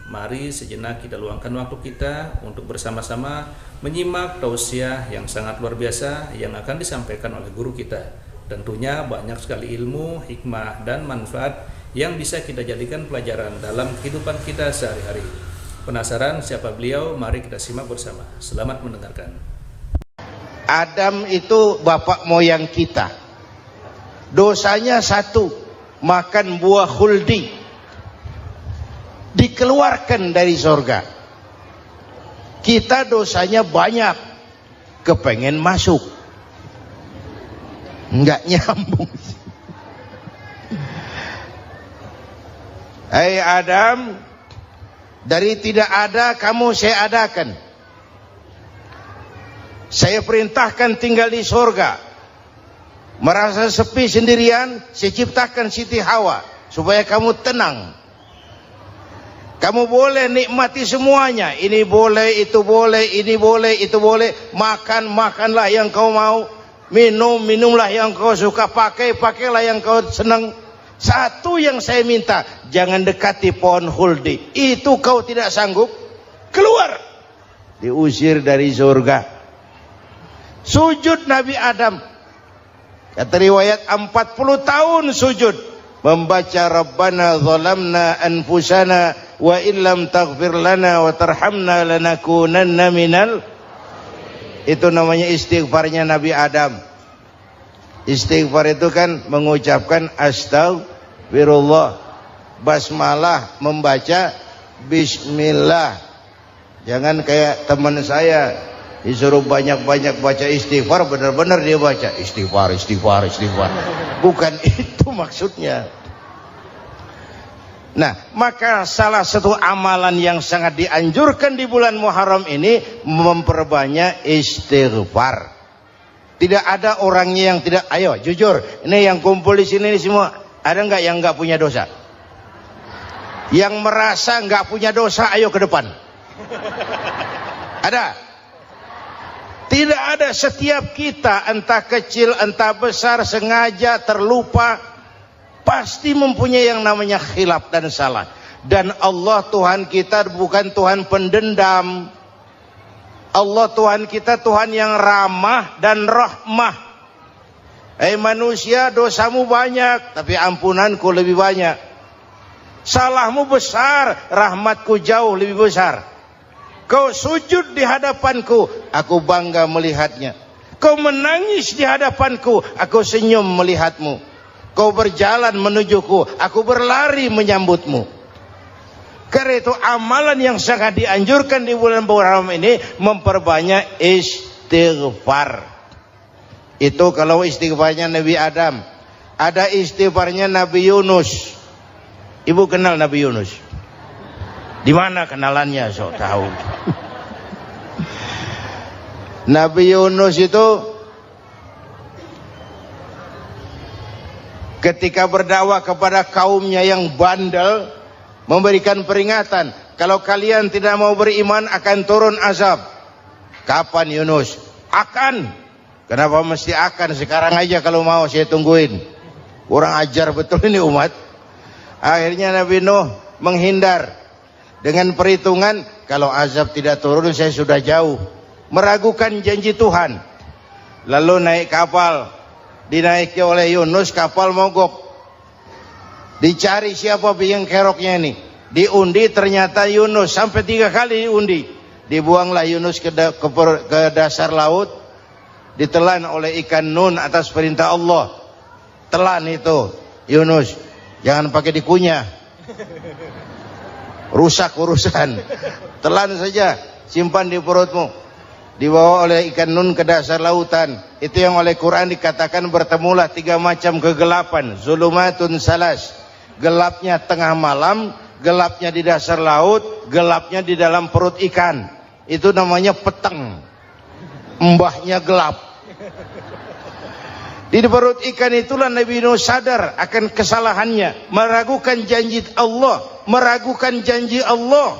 Mari sejenak kita luangkan waktu kita untuk bersama-sama menyimak tausiah yang sangat luar biasa yang akan disampaikan oleh guru kita. Tentunya banyak sekali ilmu, hikmah, dan manfaat yang bisa kita jadikan pelajaran dalam kehidupan kita sehari-hari. Penasaran siapa beliau? Mari kita simak bersama. Selamat mendengarkan. Adam itu bapak moyang kita. Dosanya satu, makan buah khuldi. Dikeluarkan dari surga. Kita dosanya banyak, kepengen masuk, nggak nyambung. Hai Adam, dari tidak ada kamu saya adakan. Saya perintahkan tinggal di surga. Merasa sepi sendirian, saya ciptakan Siti Hawa supaya kamu tenang. Kamu boleh nikmati semuanya. Ini boleh, itu boleh, ini boleh, itu boleh. Makan, makanlah yang kau mau. Minum, minumlah yang kau suka. Pakai, pakailah yang kau senang. Satu yang saya minta, jangan dekati pohon khuldi. Itu kau tidak sanggup, keluar. Diusir dari surga. Sujud Nabi Adam. Kata riwayat 40 tahun sujud. Membaca Rabbana zalamna anfusana wa illam taghfir lana wa tarhamna lanakunanna minal. Itu namanya istighfarnya Nabi Adam. Istighfar itu kan mengucapkan astagfirullah, basmalah, membaca bismillah. Jangan kayak teman saya disuruh banyak-banyak baca istighfar, benar-benar dia baca istighfar, istighfar, istighfar. Bukan itu maksudnya. Nah, maka salah satu amalan yang sangat dianjurkan di bulan Muharram ini memperbanyak istighfar. Tidak ada orangnya yang tidak. Ayo jujur, ini yang kumpul di sini ini semua, ada nggak yang nggak punya dosa? Yang merasa nggak punya dosa, ayo ke depan. Ada? Tidak ada. Setiap kita, entah kecil entah besar, sengaja terlupa, pasti mempunyai yang namanya khilaf dan salah. Dan Allah Tuhan kita bukan Tuhan pendendam. Allah Tuhan kita Tuhan yang ramah dan rahmah. Manusia, dosamu banyak, tapi ampunanku lebih banyak. Salahmu besar, rahmatku jauh lebih besar. Kau sujud di hadapanku, aku bangga melihatnya. Kau menangis di hadapanku, aku senyum melihatmu. Kau berjalan menujuku, aku berlari menyambutmu. Karena itu amalan yang sangat dianjurkan di bulan Muharram ini memperbanyak istighfar. Itu kalau istighfarnya Nabi Adam. Ada istighfarnya Nabi Yunus. Ibu kenal Nabi Yunus? Di mana kenalannya? Sok tahu. Nabi Yunus itu ketika berdakwah kepada kaumnya yang bandel, memberikan peringatan, kalau kalian tidak mau beriman akan turun azab. Kapan Yunus? Akan. Kenapa mesti akan? Sekarang aja kalau mau, saya tungguin. Kurang ajar betul ini umat. Akhirnya Nabi Nuh menghindar dengan perhitungan, kalau azab tidak turun saya sudah jauh. Meragukan janji Tuhan. Lalu naik kapal, dinaiki oleh Yunus, kapal mogok. Dicari siapa biang keroknya ini. Diundi, ternyata Yunus. Sampai 3 kali diundi. Dibuanglah Yunus ke dasar laut. Ditelan oleh ikan nun atas perintah Allah. Telan itu Yunus. Jangan pakai dikunyah, rusak urusan. Telan saja, simpan di perutmu. Dibawa oleh ikan nun ke dasar lautan. Itu yang oleh Quran dikatakan bertemulah 3 macam kegelapan. Zulumatun salas. Gelapnya tengah malam, gelapnya di dasar laut, gelapnya di dalam perut ikan. Itu namanya peteng. Mbahnya gelap. Di perut ikan itulah Nabi Nuh sadar akan kesalahannya, meragukan janji Allah, meragukan janji Allah.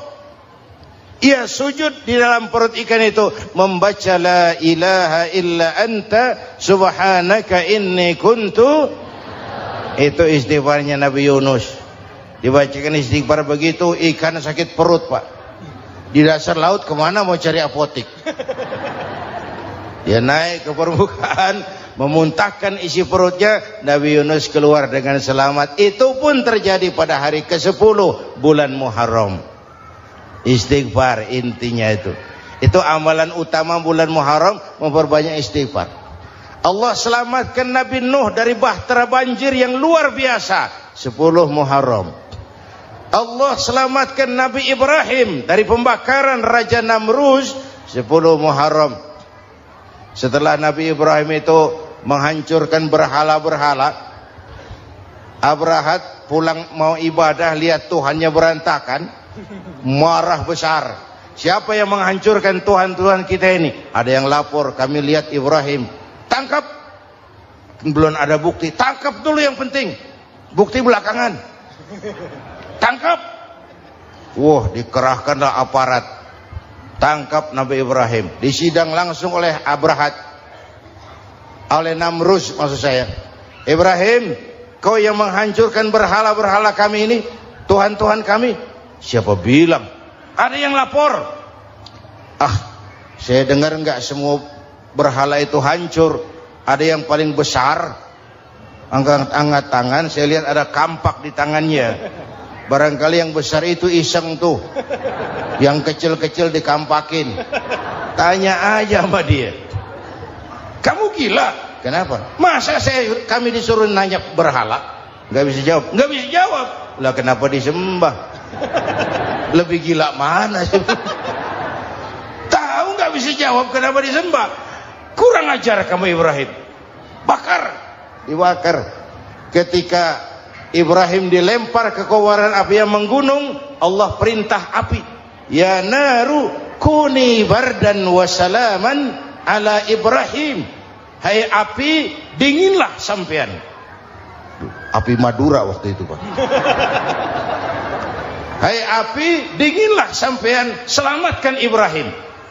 Ia sujud di dalam perut ikan itu, membaca la ilaha illa anta subhanaka inni kuntu. Itu istighfarnya Nabi Yunus. Dibacakan istighfar begitu, ikan sakit perut Pak. Di dasar laut kemana mau cari apotik? Dia naik ke permukaan, memuntahkan isi perutnya, Nabi Yunus keluar dengan selamat. Itu pun terjadi pada hari ke-10 bulan Muharram. Istighfar intinya itu. Itu amalan utama bulan Muharram, memperbanyak istighfar. Allah selamatkan Nabi Nuh dari bahtera banjir yang luar biasa 10 Muharram. Allah selamatkan Nabi Ibrahim dari pembakaran Raja Namrus 10 Muharram. Setelah Nabi Ibrahim itu menghancurkan berhala-berhala, Abrahat pulang mau ibadah, lihat Tuhannya berantakan, marah besar. Siapa yang menghancurkan Tuhan-Tuhan kita ini? Ada yang lapor, kami lihat Ibrahim. Tangkap. Belum ada bukti, tangkap dulu yang penting, bukti belakangan. Tangkap. Wah, dikerahkanlah aparat, tangkap Nabi Ibrahim, disidang langsung oleh Abrahat, oleh Namrus maksud saya. Ibrahim, kau yang menghancurkan berhala-berhala kami ini, Tuhan-Tuhan kami. Siapa bilang? Ada yang lapor. Saya dengar enggak semua berhala itu hancur. Ada yang paling besar, angkat tangan, saya lihat ada kampak di tangannya. Barangkali yang besar itu iseng tuh, yang kecil-kecil dikampakin. Tanya aja sama dia. Kamu gila? Kenapa? Masa kami disuruh nanya berhala? Nggak bisa jawab. Nggak bisa jawab. Lah kenapa disembah? Lebih gila mana sih? Tahu nggak bisa jawab kenapa disembah? Kurang ajar kamu Ibrahim. Bakar, dibakar. Ketika Ibrahim dilempar ke kobaran api yang menggunung, Allah perintah api, ya naru kuni bardan wa salaman ala Ibrahim. Hai api, dinginlah sampean. Api Madura waktu itu Pak. Hai api, dinginlah sampean, selamatkan Ibrahim.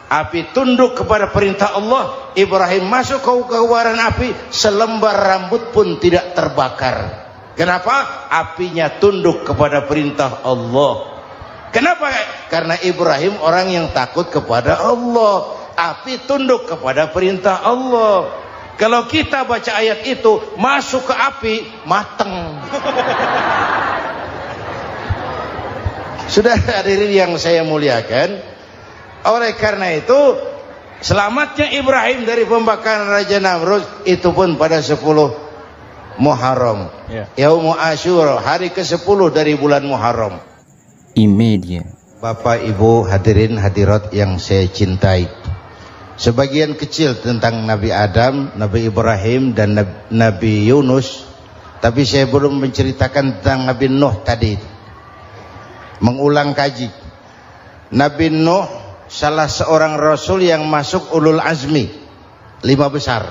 Api tunduk kepada perintah Allah. Ibrahim masuk ke kobaran api, selembar rambut pun tidak terbakar. Kenapa? Apinya tunduk kepada perintah Allah. Kenapa? Karena Ibrahim orang yang takut kepada Allah. Api tunduk kepada perintah Allah. Kalau kita baca ayat itu, masuk ke api, mateng. Sudah hadirin yang saya muliakan, oleh karena itu selamatnya Ibrahim dari pembakaran Raja Namrud itu pun pada 10 Muharram, Yaumul Asyura, hari ke-10 dari bulan Muharram. Imedia. Bapak Ibu hadirin hadirat yang saya cintai, sebagian kecil tentang Nabi Adam, Nabi Ibrahim dan Nabi Yunus, tapi saya belum menceritakan tentang Nabi Nuh tadi. Mengulang kaji. Nabi Nuh salah seorang rasul yang masuk ulul azmi 5 besar.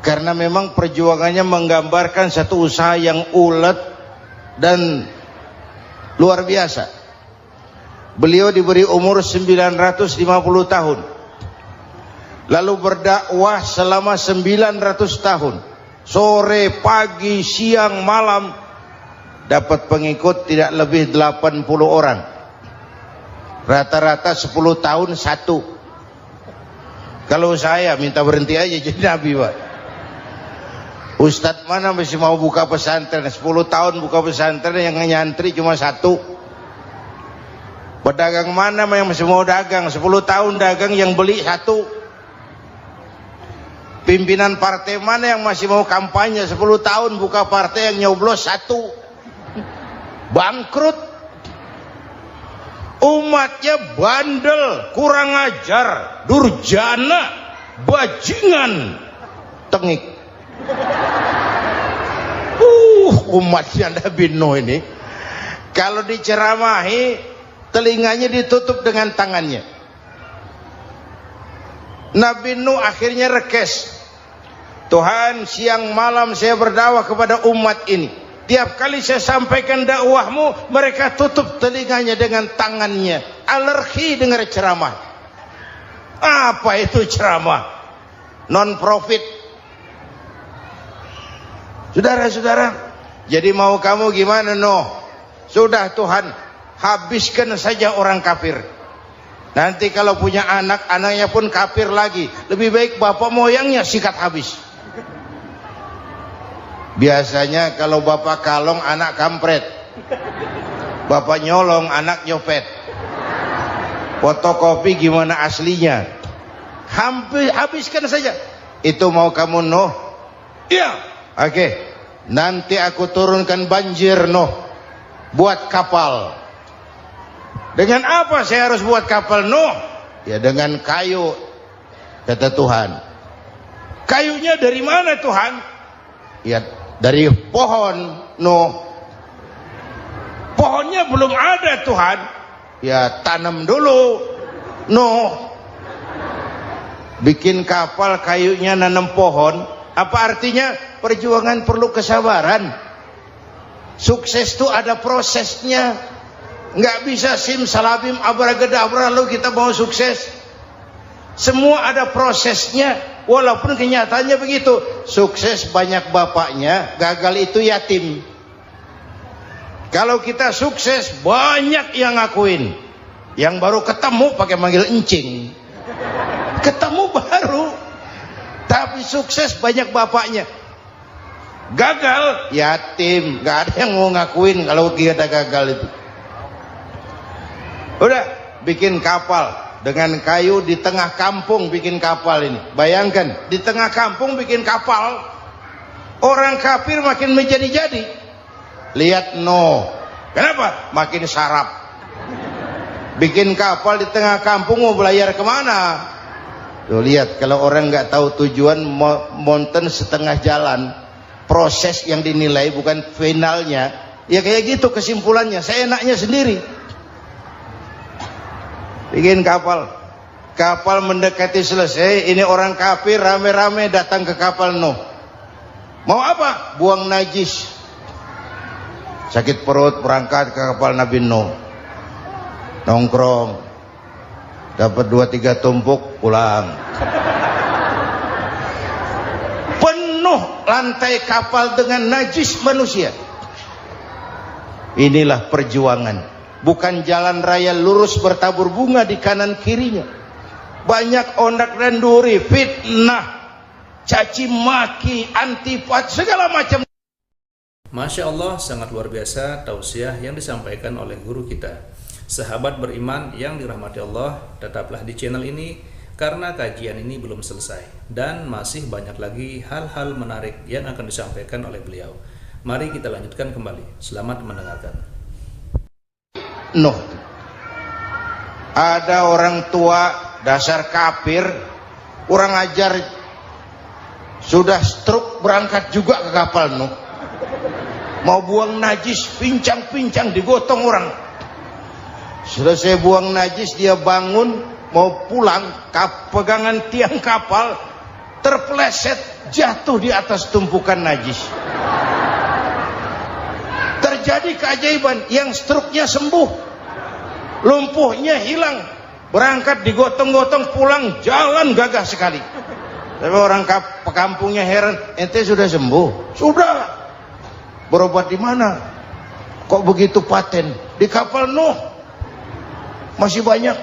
Karena memang perjuangannya menggambarkan satu usaha yang ulet dan luar biasa. Beliau diberi umur 950 tahun. Lalu berdakwah selama 900 tahun. Sore, pagi, siang, malam, dapat pengikut tidak lebih 80 orang. Rata-rata 10 tahun satu. Kalau saya minta berhenti aja jadi nabi Pak. Ustadz mana masih mau buka pesantren, 10 tahun buka pesantren, yang nyantri cuma satu. Pedagang mana yang masih mau dagang, 10 tahun dagang yang beli satu. Pimpinan partai mana yang masih mau kampanye, 10 tahun buka partai, yang nyoblos satu. Bangkrut. Umatnya bandel, kurang ajar, durjana, bajingan, tengik. Umatnya Nabi Nuh ini kalau diceramahi, telinganya ditutup dengan tangannya. Nabi Nuh akhirnya rekes. Tuhan, siang malam saya berdakwah kepada umat ini. Tiap kali saya sampaikan dakwahmu, mereka tutup telinganya dengan tangannya. Alergi dengar ceramah. Apa itu ceramah? Non profit. Saudara-saudara, jadi mau kamu gimana Nuh? Sudah Tuhan, habiskan saja orang kafir. Nanti kalau punya anak, anaknya pun kafir lagi. Lebih baik bapak moyangnya sikat habis. Biasanya kalau bapak kalong, anak kampret. Bapak nyolong, anak nyopet. Fotokopi gimana aslinya? Hampir habiskan saja. Itu mau kamu Nuh? Iya. Oke. Nanti aku turunkan banjir Nuh. Buat kapal. Dengan apa saya harus buat kapal Nuh? Ya dengan kayu, kata Tuhan. Kayunya dari mana Tuhan? Ya dari pohon Nuh. Pohonnya belum ada Tuhan. Ya tanam dulu Nuh. Bikin kapal, kayunya nanam pohon. Apa artinya? Perjuangan perlu kesabaran. Sukses itu ada prosesnya. Nggak bisa simsalabim abracadabra lalu kita mau sukses. Semua ada prosesnya. Walaupun kenyataannya begitu. Sukses banyak bapaknya, gagal itu yatim. Kalau kita sukses banyak yang ngakuin. Yang baru ketemu pakai manggil encing. Ketemu baru. Tapi sukses banyak bapaknya. Gagal yatim, nggak ada yang mau ngakuin kalau kita gagal itu. Udah bikin kapal dengan kayu di tengah kampung, bikin kapal ini. Bayangkan di tengah kampung bikin kapal. Orang kafir makin menjadi-jadi. Lihat Nuh, kenapa? Makin sarap. Bikin kapal di tengah kampung, mau belayar kemana? Tuh lihat, kalau orang nggak tahu tujuan, mountain setengah jalan. Proses yang dinilai bukan finalnya. Ya kayak gitu kesimpulannya. Saya enaknya sendiri. Bikin kapal. Kapal mendekati selesai. Ini orang kafir rame-rame datang ke kapal Nuh. Mau apa? Buang najis. Sakit perut, berangkat ke kapal Nabi Nuh. Nongkrong. Dapat 2-3 tumpuk, pulang. Penuh lantai kapal dengan najis manusia. Inilah perjuangan. Bukan jalan raya lurus bertabur bunga di kanan kirinya. Banyak ondak dan duri, fitnah, caci maki, antipat, segala macam. Masya Allah, sangat luar biasa tausiah yang disampaikan oleh guru kita. Sahabat beriman yang dirahmati Allah, tetaplah di channel ini karena kajian ini belum selesai dan masih banyak lagi hal-hal menarik yang akan disampaikan oleh beliau. Mari kita lanjutkan kembali. Selamat mendengarkan. Nuh. Ada orang tua dasar kafir, kurang ajar, sudah stroke berangkat juga ke kapal Nuh. Mau buang najis, pincang-pincang digotong orang. Selesai buang najis, dia bangun mau pulang, pegangan tiang kapal terpeleset, jatuh di atas tumpukan najis. Terjadi keajaiban, yang struknya sembuh, lumpuhnya hilang, berangkat digotong-gotong pulang, jalan gagah sekali. Tapi orang kampungnya heran, ente sudah sembuh? Sudah. Berobat di mana? Kok begitu paten? Di kapal Nuh. Masih banyak.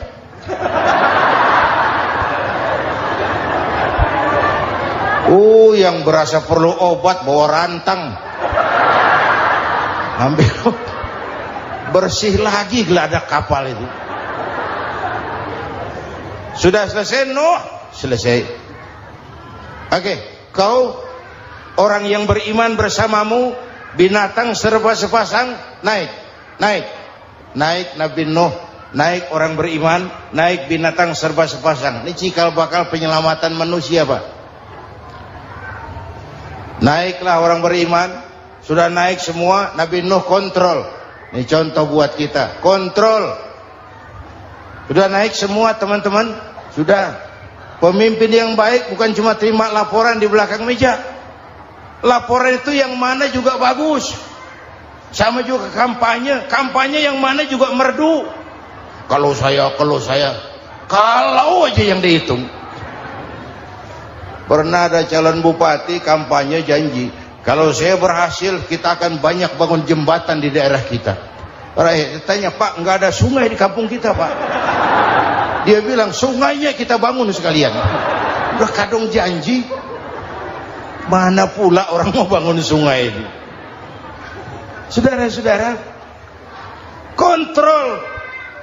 Yang berasa perlu obat bawa rantang. Ambil bersih lagi geladak kapal itu. Sudah selesai Nuh? Selesai. Oke, kau orang yang beriman bersamamu, binatang serba sepasang, naik Nabi Nuh, naik orang beriman, naik binatang serba sepasang. Ini cikal bakal penyelamatan manusia, Pak. Naiklah orang beriman, sudah naik semua, Nabi Nuh kontrol. Ini contoh buat kita, kontrol. Sudah naik semua teman-teman, sudah. Pemimpin yang baik bukan cuma terima laporan di belakang meja. Laporan itu yang mana juga bagus. Sama juga kampanye, kampanye yang mana juga merdu. Kalau saya, kalau aja yang dihitung. Pernah ada calon bupati kampanye janji, kalau saya berhasil kita akan banyak bangun jembatan di daerah kita. Rakyat tanya, Pak, nggak ada sungai di kampung kita, Pak. Dia bilang, sungainya kita bangun sekalian. Udah kadung janji. Mana pula orang mau bangun sungai ini. Saudara-saudara, kontrol.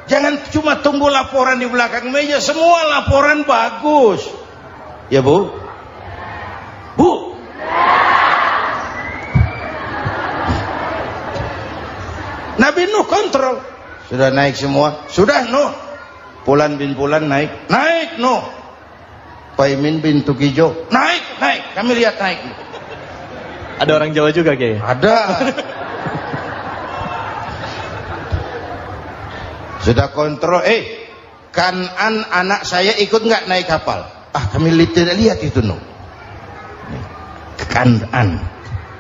Jangan cuma tunggu laporan di belakang meja. Semua laporan bagus. Ya, Bu? Bu? Nabi Nuh kontrol. Sudah naik semua? Sudah, Nuh. Pulan bin Pulan naik. Naik, Nuh. Paimin bin Tukijo. Naik. Kami lihat naik. Ada orang Jawa juga, Kiai? Ada. Sudah kontrol. Kanan anak saya ikut nggak naik kapal? Kami tidak lihat itu, Nuh. Kanan.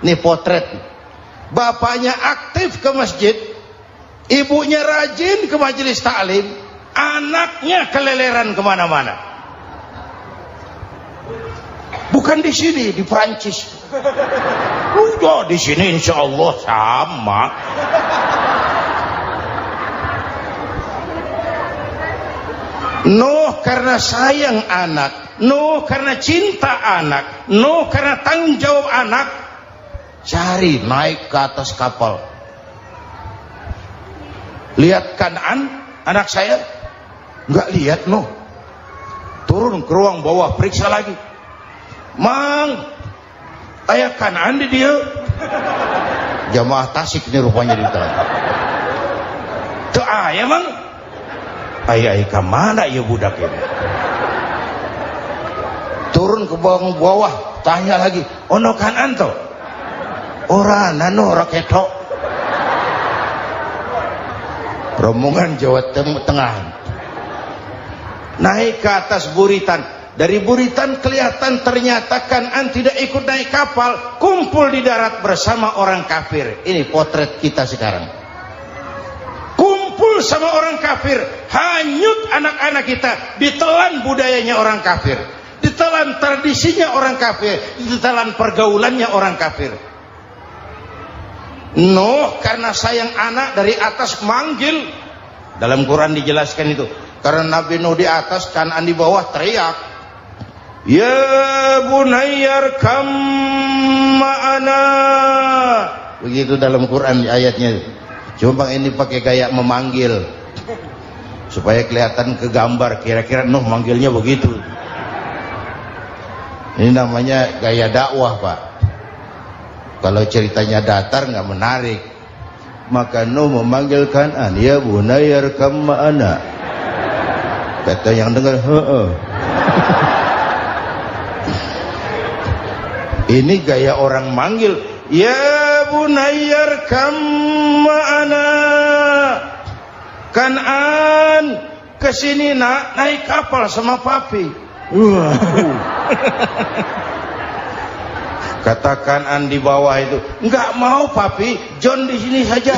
Ini potret. Bapaknya aktif ke masjid, ibunya rajin ke majelis taklim, anaknya keleleran kemana-mana. Bukan di sini, di Prancis. Udah di sini insya Allah sama. Nuh karena sayang anak, Nuh karena cinta anak, Nuh karena tanggung jawab anak, cari naik ke atas kapal. Lihat Kan'an, anak saya, nggak lihat, Nuh. Turun ke ruang bawah, periksa lagi. Mang, ayah Kan'an di dia. Jamaah Tasik ini rupanya di dalam. Tuh ayah, Mang. Ayah kemana ya budak ini? Turun ke bawah, tanya lagi. Ono Kan'an toh? Ora nano raketok. Rombongan Jawa Tengah naik ke atas buritan. Dari buritan kelihatan ternyata Kan'an tidak ikut naik kapal, kumpul di darat bersama orang kafir. Ini potret kita sekarang. Kumpul sama orang kafir, hanyut anak-anak kita, ditelan budayanya orang kafir, ditelan tradisinya orang kafir, ditelan pergaulannya orang kafir. Nuh karena sayang anak dari atas manggil. Dalam Quran dijelaskan itu. Karena Nabi Nuh di atas, Kan'an di bawah, teriak, ya bunayyar kam ma'ana. Begitu dalam Quran ayatnya. Cuma ini pakai gaya memanggil supaya kelihatan ke gambar, kira-kira Nuh manggilnya begitu. Ini namanya gaya dakwah, Pak. Kalau ceritanya datar nggak menarik. Maka Nuh memanggil Kan'an, ya bunayyar kam ma'ana. Kata yang dengar, ini gaya orang manggil, ya bunayyar kam ma'ana. Kan'an, kesini nak, naik kapal sama papi. Kata Kan'an di bawah itu, enggak mau papi, John di sini saja.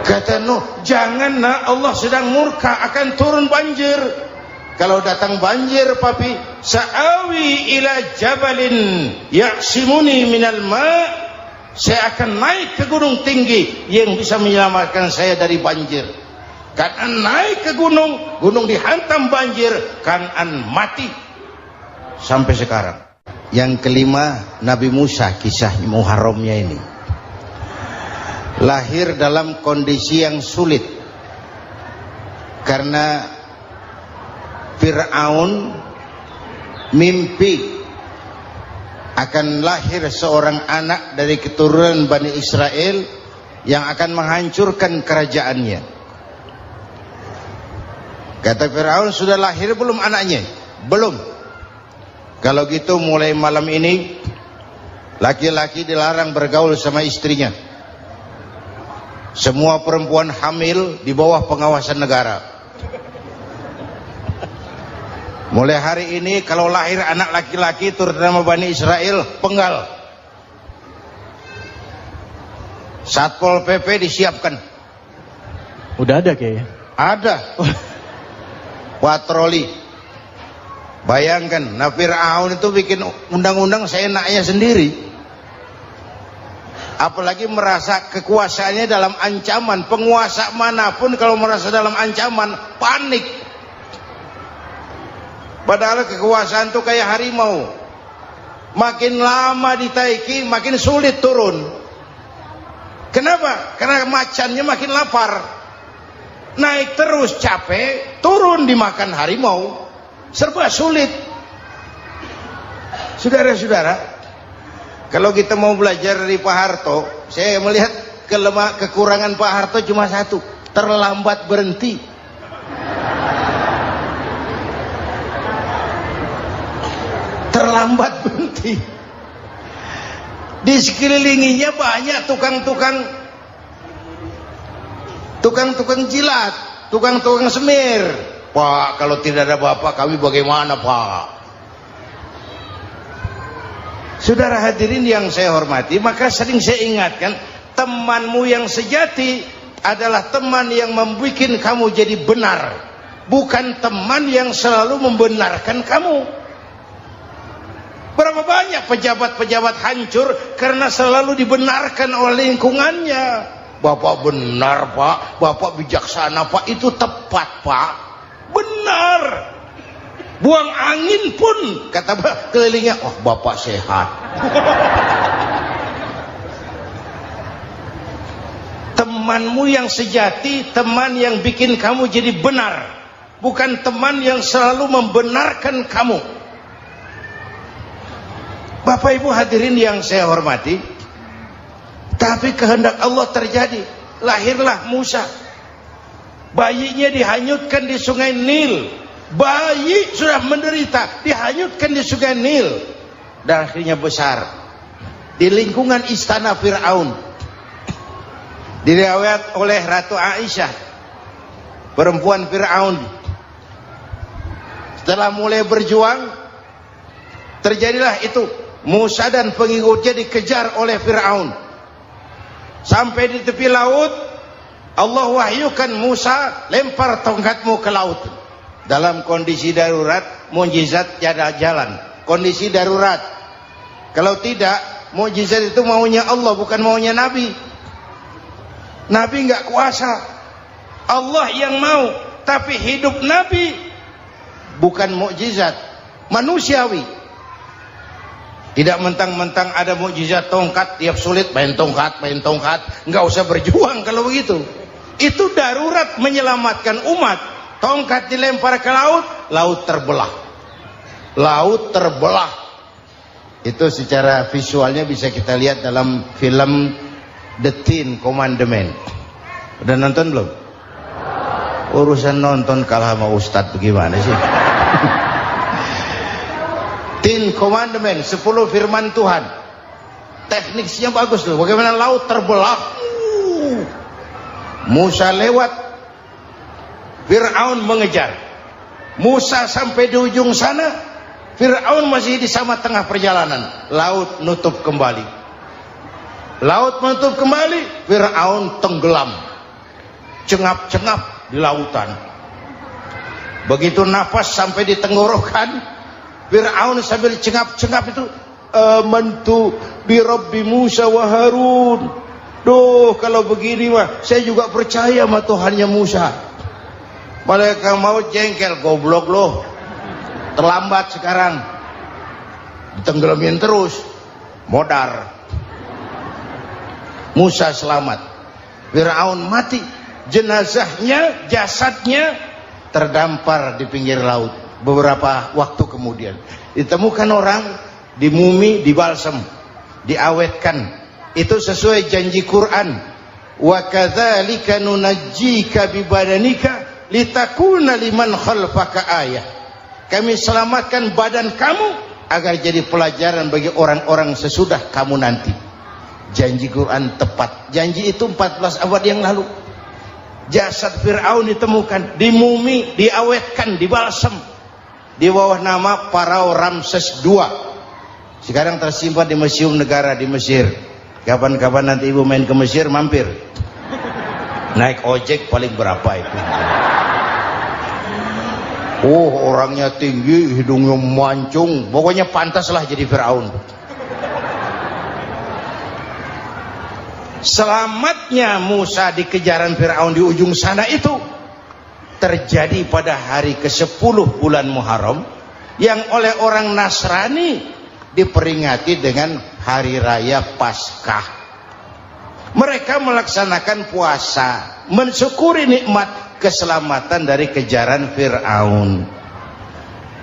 Kata Nuh, jangan nak, Allah sedang murka, akan turun banjir. Kalau datang banjir papi, sa'awi ila jabalin ya'simuni minal ma', saya akan naik ke gunung tinggi yang bisa menyelamatkan saya dari banjir. Kan'an naik ke gunung, gunung dihantam banjir, Kan'an mati sampai sekarang. Yang kelima, Nabi Musa, kisah Muharramnya ini. Lahir dalam kondisi yang sulit karena Fir'aun mimpi akan lahir seorang anak dari keturunan Bani Israel yang akan menghancurkan kerajaannya. Kata Fir'aun, sudah lahir belum anaknya? Belum. Kalau gitu mulai malam ini laki-laki dilarang bergaul sama istrinya. Semua perempuan hamil di bawah pengawasan negara. Mulai hari ini kalau lahir anak laki-laki terutama Bani Israel, penggal. Satpol PP disiapkan. Udah ada kayaknya. Ada. Patroli. Bayangkan, Fir'aun itu bikin undang-undang seenaknya sendiri. apalagi merasa kekuasaannya dalam ancaman. Penguasa manapun kalau merasa dalam ancaman, panik. Padahal kekuasaan itu kayak harimau, makin lama ditaiki makin sulit turun. Kenapa? Karena macannya makin lapar, naik terus capek, turun dimakan harimau, serba sulit. Saudara-saudara, kalau kita mau belajar dari Pak Harto, saya melihat kekurangan Pak Harto cuma satu, terlambat berhenti. Terlambat berhenti. Di sekelilinginya banyak tukang-tukang jilat, tukang-tukang semir. Pak, kalau tidak ada Bapak kami bagaimana, Pak? Saudara hadirin yang saya hormati, maka sering saya ingatkan, temanmu yang sejati adalah teman yang membuat kamu jadi benar, bukan teman yang selalu membenarkan kamu. Berapa banyak pejabat-pejabat hancur karena selalu dibenarkan oleh lingkungannya. Bapak benar, Pak. Bapak bijaksana, Pak. Itu tepat, Pak. Benar. Buang angin pun kata kelilingnya, oh Bapak sehat. Temanmu yang sejati, teman yang bikin kamu jadi benar, bukan teman yang selalu membenarkan kamu. Bapak Ibu hadirin yang saya hormati, tapi kehendak Allah terjadi. Lahirlah Musa, bayinya dihanyutkan di sungai Nil. Bayi sudah menderita, dihanyutkan di sungai Nil, dan akhirnya besar di lingkungan istana Fir'aun. Diriwayat oleh Ratu Aisyah, perempuan Fir'aun, setelah mulai berjuang, terjadilah itu. Musa dan pengikutnya dikejar oleh Fir'aun. Sampai di tepi laut, Allah wahyukan Musa, lempar tongkatmu ke laut. Dalam kondisi darurat, mukjizat tiada jalan. Kondisi darurat. Kalau tidak, mukjizat itu maunya Allah, bukan maunya Nabi. Nabi nggak kuasa, Allah yang mau. Tapi hidup Nabi bukan mukjizat, manusiawi. Tidak mentang-mentang ada mukjizat tongkat, tiap sulit main tongkat, nggak usah berjuang kalau begitu. Itu darurat menyelamatkan umat. Tongkat dilempar ke laut, laut terbelah. Laut terbelah. Itu secara visualnya bisa kita lihat dalam film The Ten Commandments. Udah nonton belum? Urusan nonton kalah sama Ustadz bagaimana sih? Ten Commandments, 10 firman Tuhan. Tekniknya bagus loh. Bagaimana laut terbelah. Musa lewat, Fir'aun mengejar. Musa sampai di ujung sana, Fir'aun masih di sama tengah perjalanan. Laut nutup kembali. Laut menutup kembali, Fir'aun tenggelam. Cengap-cengap di lautan. Begitu nafas sampai di tenggorokan, Fir'aun sambil cengap-cengap itu, amantu bi Rabbi Musa wa Harun. Duh, kalau begini mah saya juga percaya sama Tuhannya Musa. Malaikat maut jengkel, goblok loh. Terlambat sekarang. Ditenggelamin terus. Modar. Musa selamat. Fir'aun mati. Jenazahnya, jasadnya terdampar di pinggir laut. Beberapa waktu kemudian ditemukan orang, dimumi, dibalsem, diawetkan. Itu sesuai janji Quran. Wa kadzalika nunajjika bi badanika litakuna liman khalfaka ayah. Kami selamatkan badan kamu agar jadi pelajaran bagi orang-orang sesudah kamu nanti. Janji Quran tepat. Janji itu 14 abad yang lalu. Jasad Fir'aun ditemukan, dimumi, diawetkan, dibalsem di bawah nama Farao Ramses II. Sekarang tersimpan di Museum Negara di Mesir. Kapan-kapan nanti ibu main ke Mesir, mampir. Naik ojek paling berapa itu? Oh, orangnya tinggi, hidungnya mancung, pokoknya pantaslah jadi Fir'aun. Selamatnya Musa di kejaran Fir'aun di ujung sana itu terjadi pada hari ke-10 bulan Muharram, yang oleh orang Nasrani diperingati dengan hari raya Paskah. Mereka melaksanakan puasa, mensyukuri nikmat keselamatan dari kejaran Fir'aun.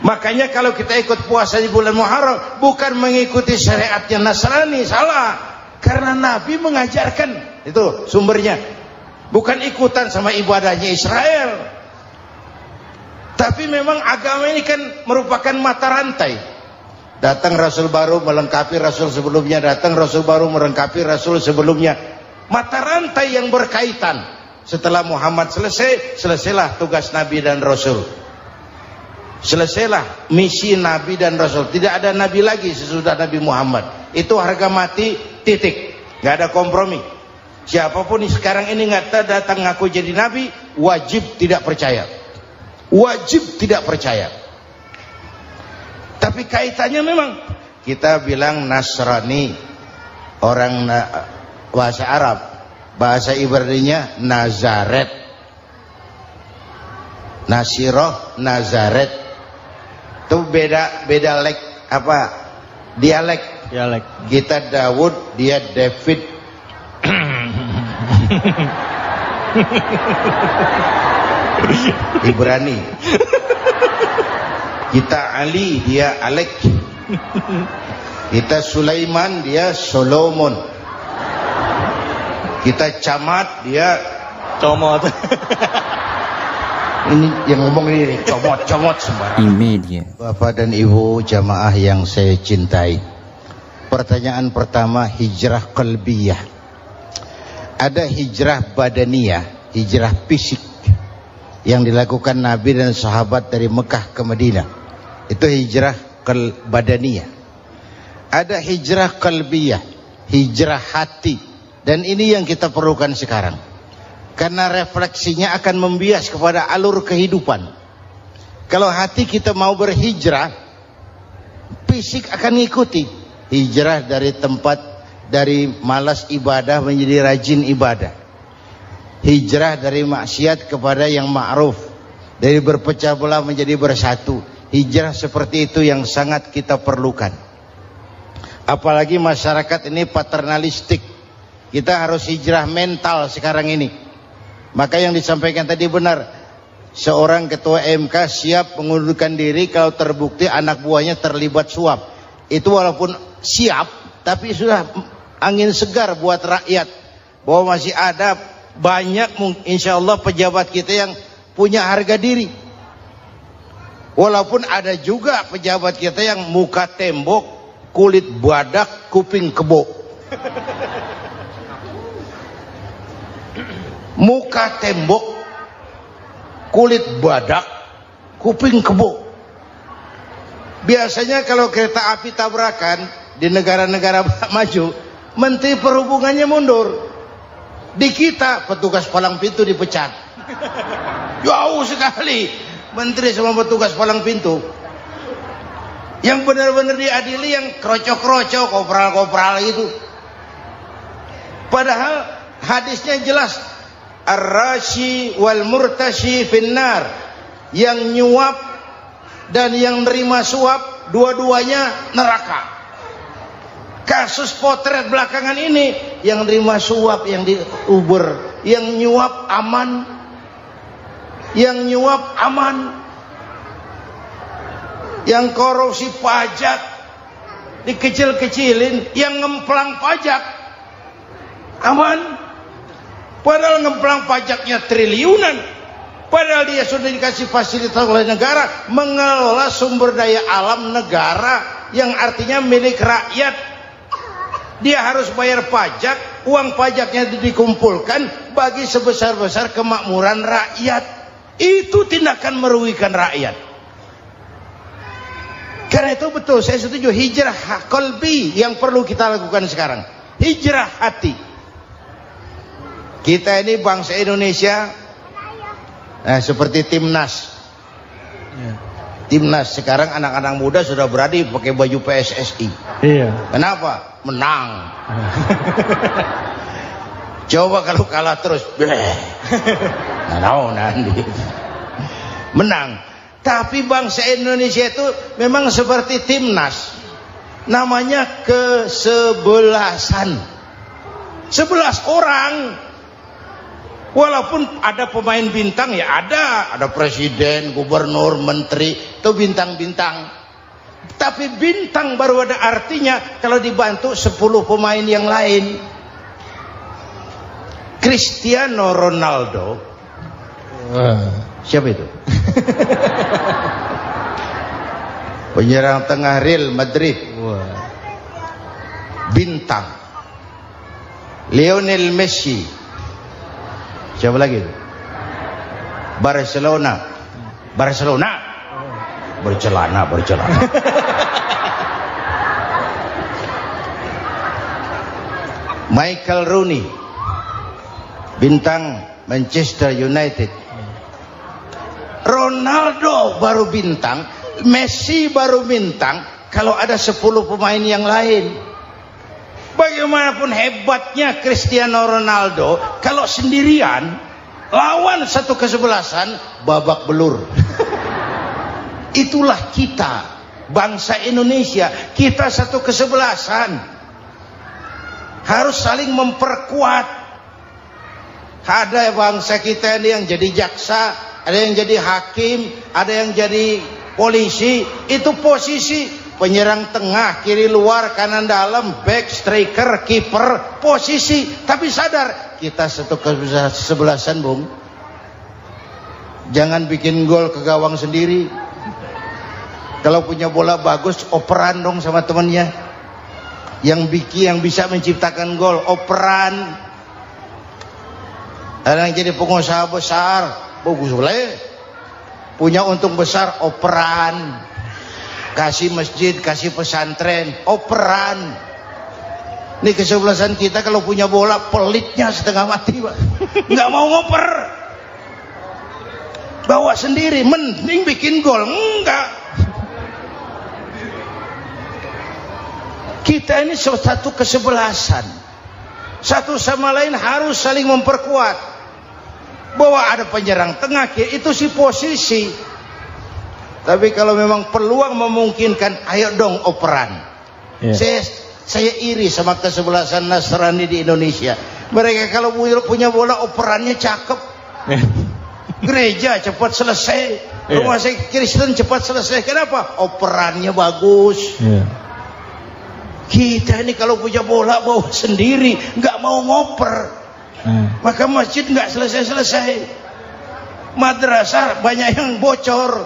Makanya kalau kita ikut puasa di bulan Muharram bukan mengikuti syariatnya Nasrani, salah. Karena Nabi mengajarkan, itu sumbernya. Bukan ikutan sama ibadahnya Israel. Tapi memang agama ini kan merupakan mata rantai. Datang Rasul baru melengkapi Rasul sebelumnya, datang Rasul baru melengkapi Rasul sebelumnya. Mata rantai yang berkaitan. Setelah Muhammad selesai, selesailah tugas Nabi dan Rasul. Selesailah misi Nabi dan Rasul. Tidak ada Nabi lagi sesudah Nabi Muhammad. Itu harga mati, titik. Gak ada kompromi. Siapapun sekarang ini nggak datang ngaku jadi Nabi, wajib tidak percaya. Wajib tidak percaya. Tapi kaitannya memang kita bilang Nasrani, orang bahasa Arab, bahasa Ibraninya Nazaret, Nasiroh, Nazaret. Itu beda dialek. Kita Daud, dia David. Ibrani. Kita Ali, dia Alek. Kita Sulaiman, dia Solomon. Kita Camat, dia Comot. Ini yang ngomong ini comot sembarang. Bapak dan Ibu jamaah yang saya cintai, pertanyaan pertama, hijrah qalbiyah. Ada hijrah badaniyah, hijrah fisik yang dilakukan Nabi dan sahabat dari Mekah ke Madinah. Itu hijrah badaniyah. Ada hijrah qalbiyah, hijrah hati. Dan ini yang kita perlukan sekarang. Karena refleksinya akan membias kepada alur kehidupan. Kalau hati kita mau berhijrah, fisik akan ngikuti. Hijrah dari tempat, dari malas ibadah menjadi rajin ibadah. Hijrah dari maksiat kepada yang ma'ruf, dari berpecah belah menjadi bersatu. Hijrah seperti itu yang sangat kita perlukan. Apalagi masyarakat ini paternalistik. Kita harus hijrah mental sekarang ini. Maka yang disampaikan tadi benar. Seorang ketua MK siap mengundurkan diri kalau terbukti anak buahnya terlibat suap. Itu walaupun siap, tapi sudah angin segar buat rakyat. Bahwa masih ada banyak insya Allah pejabat kita yang punya harga diri. Walaupun ada juga pejabat kita yang muka tembok, kulit badak, kuping kebo. Muka tembok, kulit badak, kuping kebo. Biasanya kalau kereta api tabrakan di negara-negara maju, Menteri Perhubungannya mundur. Di kita petugas palang pintu dipecat. Jauh sekali Menteri sama petugas palang pintu. Yang benar-benar diadili yang krocok-krocok, kopral-kopral gitu. Padahal hadisnya jelas, ar-rashi wal murtashi finnar. Yang nyuap dan yang nerima suap dua-duanya neraka. Kasus potret belakangan ini, yang nerima suap, yang diuber, yang nyuap aman, yang nyuap aman, yang korupsi pajak dikecil-kecilin, yang ngemplang pajak aman. Padahal ngemplang pajaknya triliunan. Padahal dia sudah dikasih fasilitas oleh negara mengelola sumber daya alam negara yang artinya milik rakyat. Dia harus bayar pajak, uang pajaknya dikumpulkan bagi sebesar-besar kemakmuran rakyat. Itu tindakan merugikan rakyat. Karena itu betul, saya setuju, hijrah qalbi yang perlu kita lakukan sekarang. Hijrah hati. Kita ini bangsa Indonesia, seperti timnas. Timnas sekarang anak-anak muda sudah berani pakai baju PSSI. Iya. Kenapa? Menang. Coba kalau kalah terus, nanti menang. Tapi bangsa Indonesia itu memang seperti timnas, namanya kesebelasan, 11 orang. Walaupun ada pemain bintang, ya ada presiden, gubernur, menteri, itu bintang-bintang. Tapi bintang baru ada artinya kalau dibantu 10 pemain yang lain. Cristiano Ronaldo, siapa itu? Penyerang tengah Real Madrid, bintang. Lionel Messi, siapa lagi? Barcelona, bercelana. Michael Rooney, bintang Manchester United. Ronaldo baru bintang, Messi baru bintang kalau ada 10 pemain yang lain. Bagaimanapun hebatnya Cristiano Ronaldo, kalau sendirian lawan satu kesebelasan, babak belur. Itulah kita, bangsa Indonesia, kita satu kesebelasan, harus saling memperkuat. Ada bangsa kita ini yang jadi jaksa, ada yang jadi hakim, ada yang jadi polisi. Itu posisi penyerang tengah, kiri luar, kanan dalam, back, striker, kiper, posisi. Tapi sadar kita satu kesebelasan, Bung. Jangan bikin gol ke gawang sendiri. Kalau punya bola bagus, operan dong sama temannya. Yang bisa menciptakan gol, operan. Ada yang jadi pengusaha besar, bagus boleh. Punya untung besar, operan. Kasih masjid, kasih pesantren, operan. Ini kesebelasan kita kalau punya bola, pelitnya setengah mati, Pak. Nggak mau ngoper. Bawa sendiri, mending bikin gol. Enggak. Kita ini satu kesebelasan. Satu sama lain harus saling memperkuat. Bahwa ada penyerang tengah, itu si posisi. Tapi kalau memang peluang memungkinkan, ayo dong operan. Saya iri sama kesebelasan Nasrani di Indonesia. Mereka kalau punya bola, operannya cakep. Gereja cepat selesai, rumah sakit Kristen cepat selesai. Kenapa? Operannya bagus. Kita ini kalau punya bola bawa sendiri, nggak mau ngoper. Maka masjid nggak selesai-selesai, madrasah banyak yang bocor,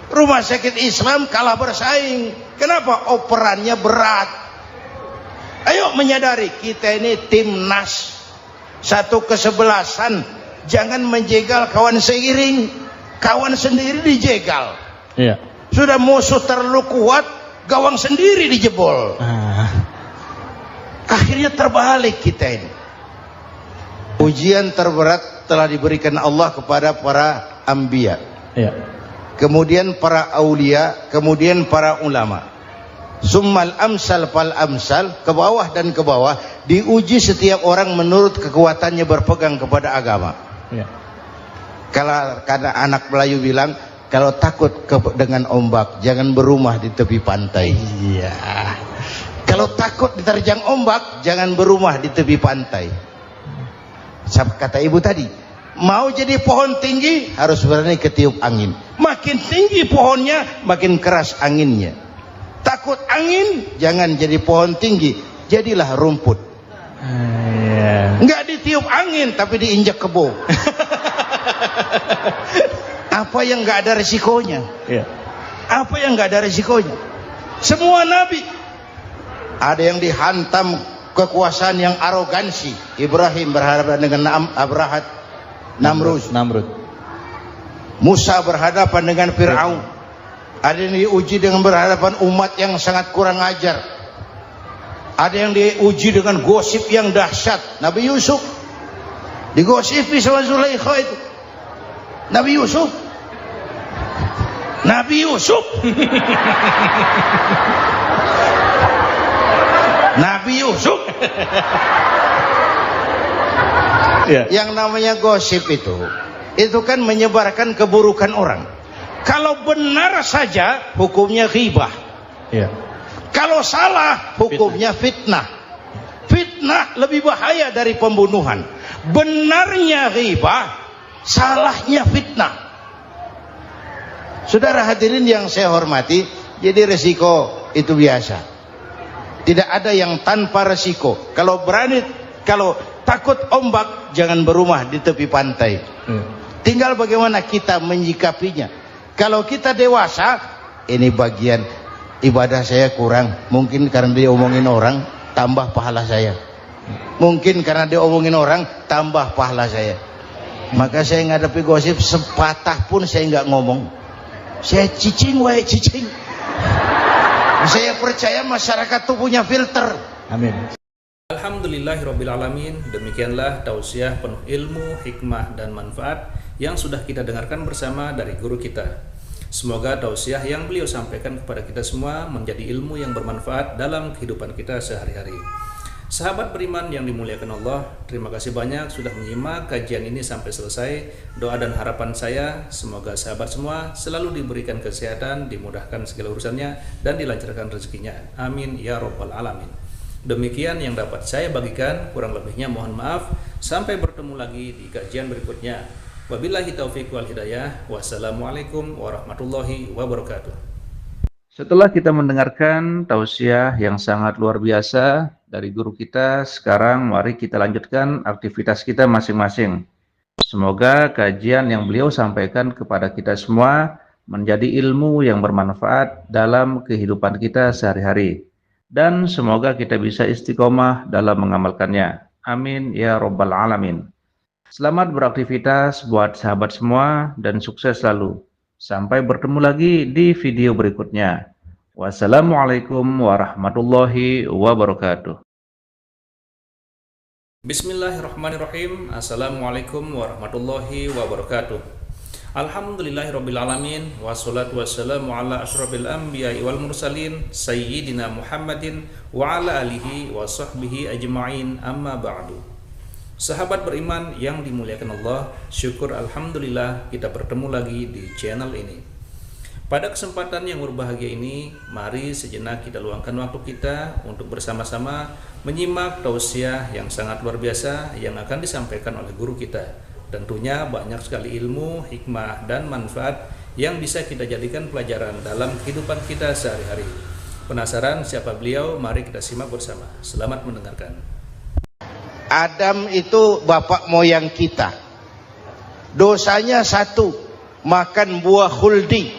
rumah sakit Islam kalah bersaing. Kenapa? Operannya berat. Ayo menyadari kita ini timnas, satu kesebelasan. Jangan menjegal kawan seiring, kawan sendiri dijegal. Sudah musuh terlalu kuat, gawang sendiri dijebol. Akhirnya terbalik kita ini. Ujian terberat telah diberikan Allah kepada para anbiya, kemudian para aulia, kemudian para ulama. Summal amsal fal amsal, ke bawah dan ke bawah, diuji setiap orang menurut kekuatannya berpegang kepada agama. Karena anak Melayu bilang, kalau takut dengan ombak, jangan berumah di tepi pantai. Kalau takut diterjang ombak, jangan berumah di tepi pantai. Kata ibu tadi, mau jadi pohon tinggi harus berani ketiup angin. Makin tinggi pohonnya, makin keras anginnya. Takut angin, jangan jadi pohon tinggi, jadilah rumput. Nggak ditiup angin, tapi diinjak kebo. Apa yang nggak ada resikonya? Apa yang nggak ada resikonya? Semua nabi ada yang dihantam kekuasaan yang arogansi. Ibrahim berhadapan dengan Namrud. Musa berhadapan dengan Fir'aun. Ada yang diuji dengan berhadapan umat yang sangat kurang ajar. Ada yang diuji dengan gosip yang dahsyat. Nabi Yusuf digosipi sama Zulaikha itu. Nabi Yusuf Iya. Yang namanya gosip itu kan menyebarkan keburukan orang. Kalau benar saja hukumnya ghibah. Iya. Kalau salah hukumnya fitnah. Fitnah lebih bahaya dari pembunuhan. Benarnya ghibah, salahnya fitnah. Saudara hadirin yang saya hormati, jadi resiko itu biasa. Tidak ada yang tanpa resiko. Kalau takut ombak, jangan berumah di tepi pantai. Tinggal bagaimana kita menyikapinya. Kalau kita dewasa, ini bagian ibadah saya kurang. Mungkin karena dia omongin orang, tambah pahala saya. Mungkin karena dia omongin orang, tambah pahala saya. Maka saya ngadepi gosip, sepatah pun saya nggak ngomong. Saya cicing, cicing. Saya percaya masyarakat itu punya filter. Amin. Alhamdulillahirrabbilalamin. Demikianlah tausiah penuh ilmu, hikmah, dan manfaat yang sudah kita dengarkan bersama dari guru kita. Semoga tausiah yang beliau sampaikan kepada kita semua menjadi ilmu yang bermanfaat dalam kehidupan kita sehari-hari. Sahabat beriman yang dimuliakan Allah, terima kasih banyak sudah menyimak kajian ini sampai selesai. Doa dan harapan saya, semoga sahabat semua selalu diberikan kesehatan, dimudahkan segala urusannya, dan dilancarkan rezekinya. Amin ya rabbal alamin. Demikian yang dapat saya bagikan, kurang lebihnya mohon maaf. Sampai bertemu lagi di kajian berikutnya. Wabillahi taufiq wal hidayah. Wassalamualaikum warahmatullahi wabarakatuh. Setelah kita mendengarkan tausiah yang sangat luar biasa dari guru kita, sekarang mari kita lanjutkan aktivitas kita masing-masing. Semoga kajian yang beliau sampaikan kepada kita semua menjadi ilmu yang bermanfaat dalam kehidupan kita sehari-hari. Dan semoga kita bisa istiqomah dalam mengamalkannya. Amin ya rabbal alamin. Selamat beraktivitas buat sahabat semua dan sukses selalu. Sampai bertemu lagi di video berikutnya. Wassalamualaikum warahmatullahi wabarakatuh. Bismillahirrahmanirrahim. Assalamualaikum warahmatullahi wabarakatuh. Alhamdulillahirrabbilalamin. Wassalatu wassalamu ala ashrafil anbiya'i wal mursalin Sayyidina Muhammadin wa ala alihi wa sahbihi ajma'in, amma ba'du. Sahabat beriman yang dimuliakan Allah, syukur alhamdulillah kita bertemu lagi di channel ini. Pada kesempatan yang berbahagia ini, mari sejenak kita luangkan waktu kita untuk bersama-sama menyimak tausiah yang sangat luar biasa yang akan disampaikan oleh guru kita. Tentunya banyak sekali ilmu, hikmah, dan manfaat yang bisa kita jadikan pelajaran dalam kehidupan kita sehari-hari. Penasaran siapa beliau? Mari kita simak bersama. Selamat mendengarkan. Adam itu bapak moyang kita. Dosanya satu, makan buah khuldi.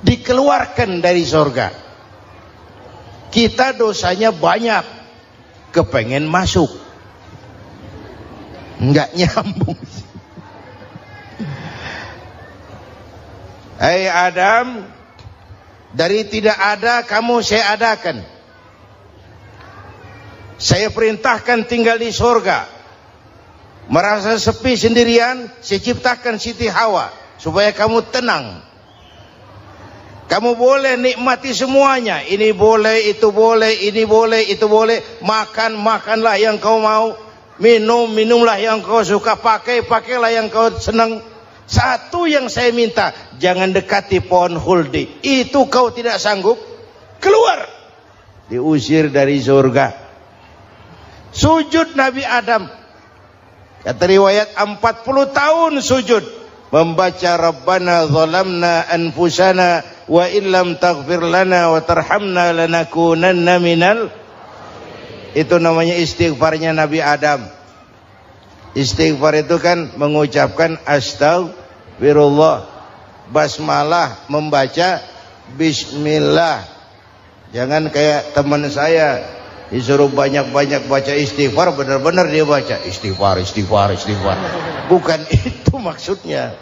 Dikeluarkan dari surga. Kita dosanya banyak, kepengen masuk, enggak nyambung. Hai Adam, dari tidak ada kamu saya adakan. Saya perintahkan tinggal di surga. Merasa sepi sendirian, saya ciptakan Siti Hawa supaya kamu tenang. Kamu boleh nikmati semuanya. Ini boleh, itu boleh, ini boleh, itu boleh. Makan, makanlah yang kau mau. Minum, minumlah yang kau suka. Pakai, pakailah yang kau senang. Satu yang saya minta, jangan dekati pohon khuldi. Itu kau tidak sanggup, keluar. Diusir dari surga. Sujud Nabi Adam, kata riwayat 40 tahun sujud, membaca Rabbana zalamna anfusana wa illam taghfir lana wa tarhamna lanakunanna minal. Itu namanya istighfarnya Nabi Adam. Istighfar itu kan mengucapkan astagfirullah, basmalah, membaca bismillah. Jangan kayak teman saya disuruh banyak-banyak baca istighfar, benar-benar dia baca istighfar, istighfar, istighfar. Bukan itu maksudnya.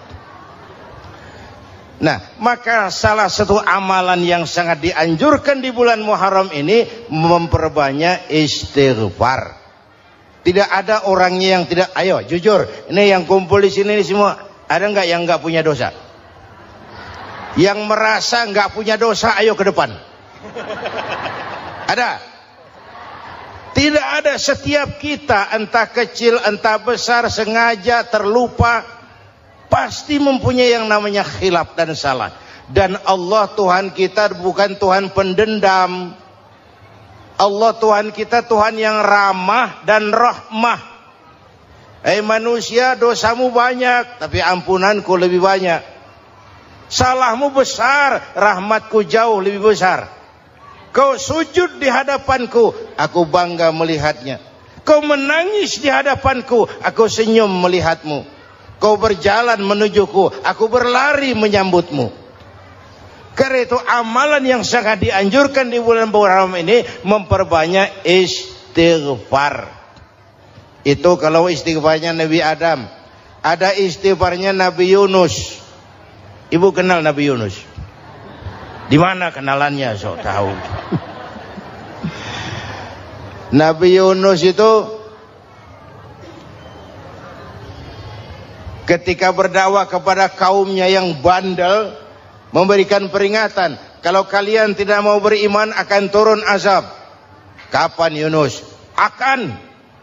Nah, maka salah satu amalan yang sangat dianjurkan di bulan Muharram ini memperbanyak istighfar. Tidak ada orangnya yang tidak. Ayo jujur, ini yang kumpul di sini ini semua, ada nggak yang nggak punya dosa? Yang merasa nggak punya dosa, ayo ke depan. Ada? Tidak ada, setiap kita entah kecil entah besar, sengaja terlupa, pasti mempunyai yang namanya khilaf dan salah. Dan Allah Tuhan kita bukan Tuhan pendendam. Allah Tuhan kita Tuhan yang ramah dan rahmah. Manusia, dosamu banyak tapi ampunanku lebih banyak. Salahmu besar, rahmatku jauh lebih besar. Kau sujud di hadapanku, aku bangga melihatnya. Kau menangis di hadapanku, aku senyum melihatmu. Kau berjalan menujuku, aku berlari menyambutmu. Karena itu amalan yang sangat dianjurkan di bulan Muharram ini memperbanyak istighfar. Itu kalau istighfarnya Nabi Adam. Ada istighfarnya Nabi Yunus. Ibu kenal Nabi Yunus? Di mana kenalannya? Sok tahu. Nabi Yunus itu ketika berdakwah kepada kaumnya yang bandel, memberikan peringatan, kalau kalian tidak mau beriman akan turun azab. Kapan Yunus? Akan.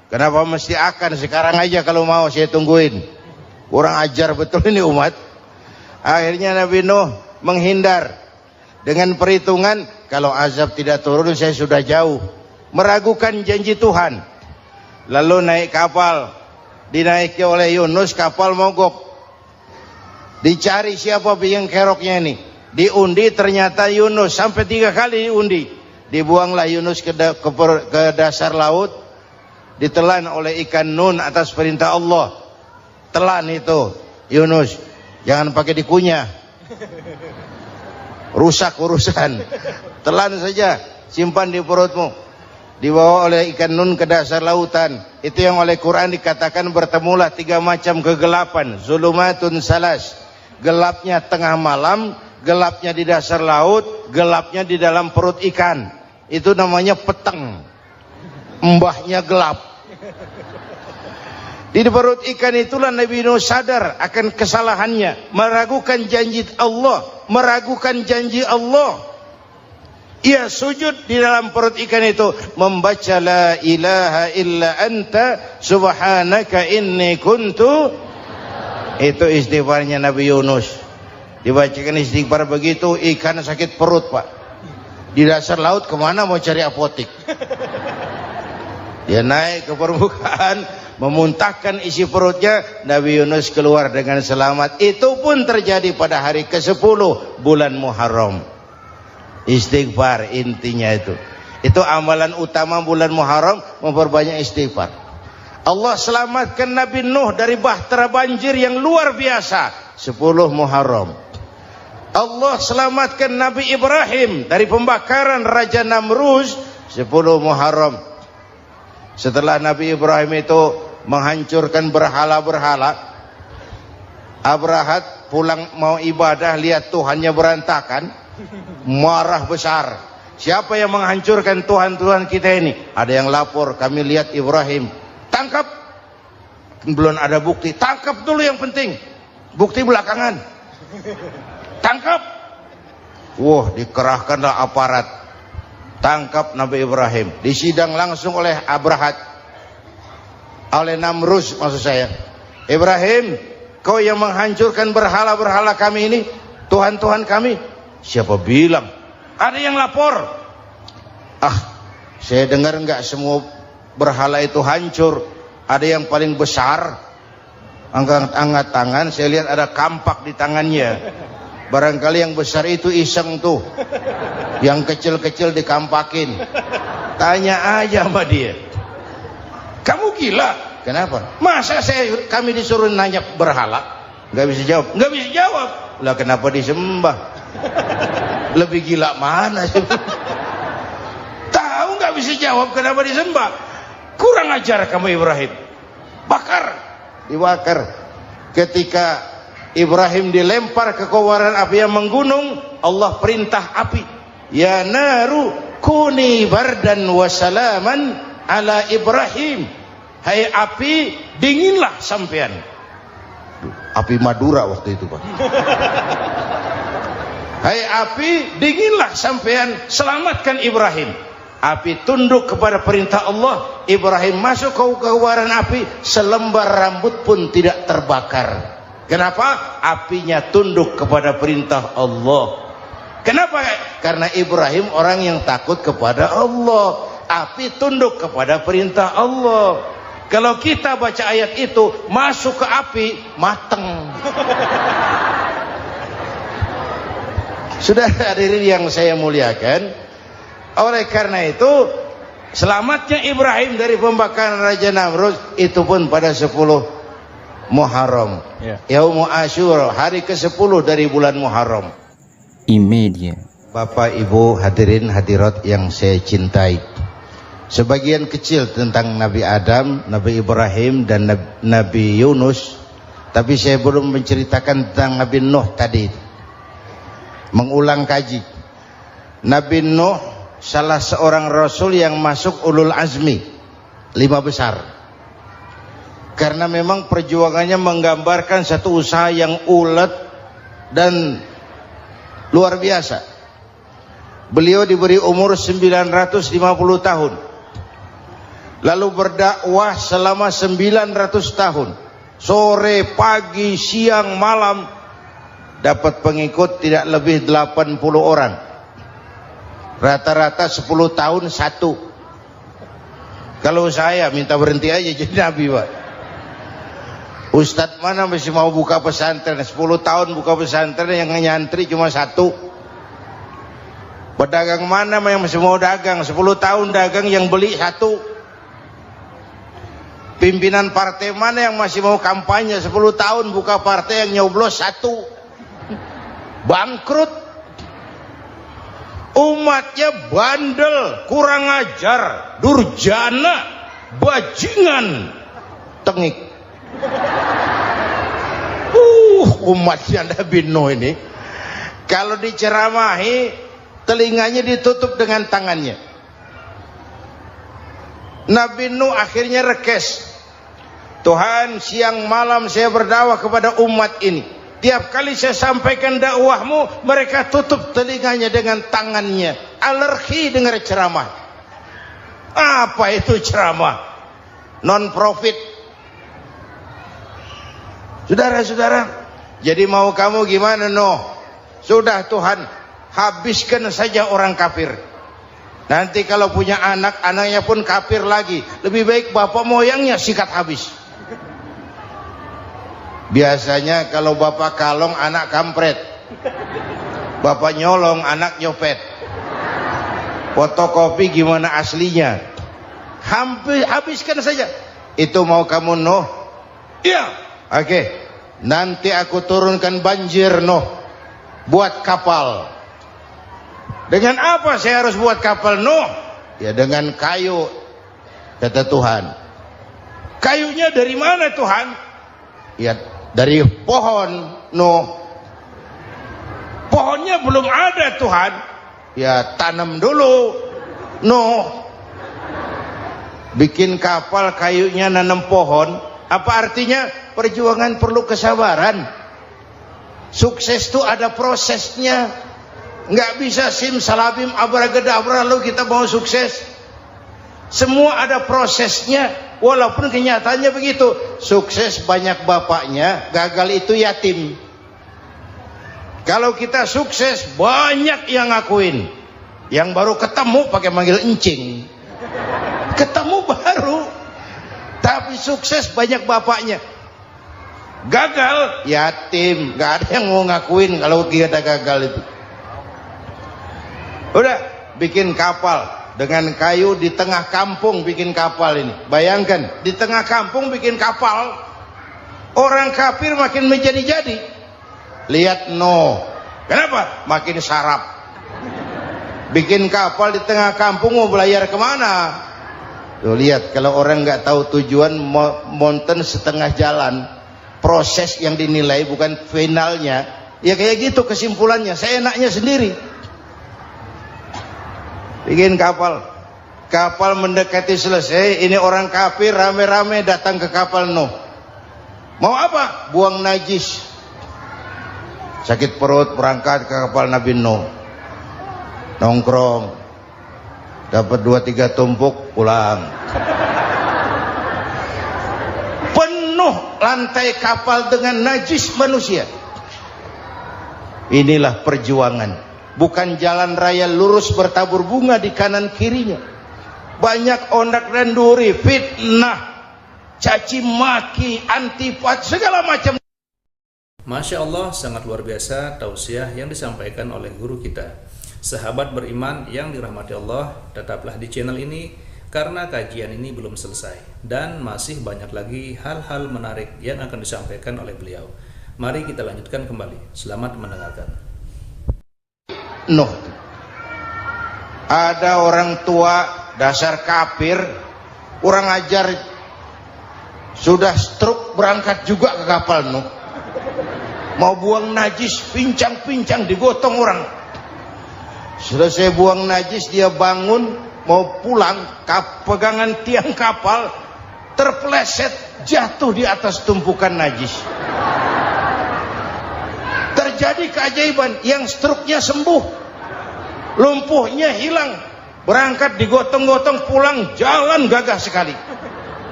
Kenapa mesti akan? Sekarang aja kalau mau, saya tungguin. Kurang ajar betul ini umat. Akhirnya Nabi Nuh menghindar dengan perhitungan, kalau azab tidak turun saya sudah jauh. Meragukan janji Tuhan. Lalu naik kapal, dinaiki oleh Yunus, kapal mogok. Dicari siapa biang keroknya ini. Diundi, ternyata Yunus. Sampai 3 kali diundi. Dibuanglah Yunus ke dasar laut. Ditelan oleh ikan nun atas perintah Allah. Telan itu Yunus, jangan pakai dikunyah, rusak urusan. Telan saja, simpan di perutmu. Dibawa oleh ikan nun ke dasar lautan. Itu yang oleh Quran dikatakan bertemulah 3 macam kegelapan. Zulumatun salas. Gelapnya tengah malam, gelapnya di dasar laut, gelapnya di dalam perut ikan. Itu namanya peteng. Mbahnya gelap. Di perut ikan itulah Nabi Nuh sadar akan kesalahannya, meragukan janji Allah, meragukan janji Allah. Ia sujud di dalam perut ikan itu, membaca la ilaha illa anta subhanaka inni kuntu. Itu istighfarnya Nabi Yunus. Dibacakan istighfar begitu, ikan sakit perut, Pak. Di dasar laut kemana mau cari apotik? Dia naik ke permukaan, memuntahkan isi perutnya. Nabi Yunus keluar dengan selamat. Itu pun terjadi pada hari ke-10 bulan Muharram. Istighfar intinya itu. Itu amalan utama bulan Muharram, memperbanyak istighfar. Allah selamatkan Nabi Nuh dari bahtera banjir yang luar biasa 10 Muharram. Allah selamatkan Nabi Ibrahim dari pembakaran Raja Namrus 10 Muharram. Setelah Nabi Ibrahim itu menghancurkan berhala-berhala, Abrahat pulang mau ibadah, lihat Tuhannya berantakan, marah besar. Siapa yang menghancurkan Tuhan-Tuhan kita ini? Ada yang lapor, kami lihat Ibrahim. Tangkap. Belum ada bukti. Tangkap dulu yang penting. Bukti belakangan. Tangkap. Wah, dikerahkanlah aparat. Tangkap Nabi Ibrahim. Disidang langsung oleh Abrahat. Oleh Namrus maksud saya. Ibrahim, kau yang menghancurkan berhala-berhala kami ini, Tuhan-Tuhan kami. Siapa bilang? Ada yang lapor. Saya dengar enggak semua berhala itu hancur. Ada yang paling besar. Angkat tangan, saya lihat ada kampak di tangannya. Barangkali yang besar itu iseng tuh. Yang kecil-kecil dikampakin. Tanya aja sama dia. Kamu gila? Kenapa? Masa kami disuruh nanya berhala? Nggak bisa jawab. Nggak bisa jawab. Lah kenapa disembah? Lebih gila mana? Tahu nggak bisa jawab kenapa disembah? Kurang ajar kamu Ibrahim. Bakar. Dibakar. Ketika Ibrahim dilempar ke kobaran api yang menggunung, Allah perintah api, ya naru kuni bardan wa salaman ala Ibrahim. Hai api, dinginlah sampean. Api Madura waktu itu, Pak. Hai api, dinginlah sampean, selamatkan Ibrahim. Api tunduk kepada perintah Allah. Ibrahim masuk ke kobaran api, selembar rambut pun tidak terbakar. Kenapa? Apinya tunduk kepada perintah Allah. Kenapa? Karena Ibrahim orang yang takut kepada Allah. Api tunduk kepada perintah Allah. Kalau kita baca ayat itu, masuk ke api, mateng. Sudah hadirin yang saya muliakan, oleh karena itu selamatnya Ibrahim dari pembakaran Raja Namrud itu pun pada 10 Muharram, Yaumul Asyura, hari ke-10 dari bulan Muharram. Imedia. Bapak Ibu hadirin hadirat yang saya cintai, sebagian kecil tentang Nabi Adam, Nabi Ibrahim dan Nabi Yunus, tapi saya belum menceritakan tentang Nabi Nuh tadi. Mengulang kaji. Nabi Nuh salah seorang rasul yang masuk ulul azmi 5 besar. Karena memang perjuangannya menggambarkan satu usaha yang ulet dan luar biasa. Beliau diberi umur 950 tahun. Lalu berdakwah selama 900 tahun. Sore, pagi, siang, malam. Dapat pengikut tidak lebih 80 orang. Rata-rata 10 tahun satu. Kalau saya minta berhenti aja jadi nabi, Pak. Ustadz mana masih mau buka pesantren? 10 tahun buka pesantren, yang nyantri cuma satu. Pedagang mana yang masih mau dagang? 10 tahun dagang, yang beli satu. Pimpinan partai mana yang masih mau kampanye? 10 tahun buka partai, yang nyoblos satu. Bangkrut. Umatnya bandel, kurang ajar, durjana, bajingan, tengik. Umatnya Nabi Nuh ini kalau diceramahi telinganya ditutup dengan tangannya. Nabi Nuh akhirnya rekes. Tuhan, siang malam saya berdakwah kepada umat ini. Tiap kali saya sampaikan dakwahmu, mereka tutup telinganya dengan tangannya. Alergi dengar ceramah. Apa itu ceramah? Non profit. Saudara-saudara, jadi mau kamu gimana, Nuh? Sudah Tuhan, habiskan saja orang kafir. Nanti kalau punya anak, anaknya pun kafir lagi. Lebih baik bapak moyangnya sikat habis. Biasanya kalau bapak kalong, anak kampret. Bapak nyolong, anak nyopet. Fotokopi gimana aslinya? Habiskan saja. Itu mau kamu, Nuh? Iya. Oke. Nanti aku turunkan banjir, Nuh. Buat kapal. Dengan apa saya harus buat kapal, Nuh? Ya dengan kayu, kata Tuhan. Kayunya dari mana, Tuhan? Ya dari pohon, Nuh. Pohonnya belum ada, Tuhan. Ya tanam dulu, Nuh. Bikin kapal, kayunya nanam pohon. Apa artinya? Perjuangan perlu kesabaran. Sukses itu ada prosesnya. Nggak bisa simsalabim abracadabra lalu kita mau sukses. Semua ada prosesnya. Walaupun kenyataannya begitu. Sukses banyak bapaknya, gagal itu yatim. Kalau kita sukses banyak yang ngakuin. Yang baru ketemu pakai manggil encing. Ketemu baru. Tapi sukses banyak bapaknya. Gagal yatim, nggak ada yang mau ngakuin kalau kita gagal itu. Udah bikin kapal dengan kayu di tengah kampung, bikin kapal ini. Bayangkan di tengah kampung bikin kapal, orang kafir makin menjadi-jadi. Lihat Nuh, kenapa? Makin sarap. Bikin kapal di tengah kampung, mau belayar kemana? Tuh lihat, kalau orang nggak tahu tujuan, mountain setengah jalan. Proses yang dinilai bukan finalnya. Ya kayak gitu kesimpulannya. Saya enaknya sendiri. Bikin kapal. Kapal mendekati selesai. Ini orang kafir rame-rame datang ke kapal Nuh. Mau apa? Buang najis. Sakit perut berangkat ke kapal Nabi Nuh. Nongkrong. dapat 2-3 tumpuk, pulang. Penuh lantai kapal dengan najis manusia. Inilah perjuangan, bukan jalan raya lurus bertabur bunga di kanan kirinya. Banyak ondak dan duri, fitnah, caci maki, antipat, segala macam. Masya Allah, sangat luar biasa tausiah yang disampaikan oleh guru kita. Sahabat beriman yang dirahmati Allah, tetaplah di channel ini karena kajian ini belum selesai dan masih banyak lagi hal-hal menarik yang akan disampaikan oleh beliau. Mari kita lanjutkan kembali. Selamat mendengarkan. Nuh, ada orang tua dasar kafir, kurang ajar, sudah stroke berangkat juga ke kapal Nuh. Mau buang najis, pincang-pincang digotong orang. Selesai buang najis, dia bangun mau pulang, pegangan tiang kapal terpeleset, jatuh di atas tumpukan najis. Terjadi keajaiban, yang stroke-nya sembuh, lumpuhnya hilang, berangkat digotong-gotong pulang, jalan gagah sekali.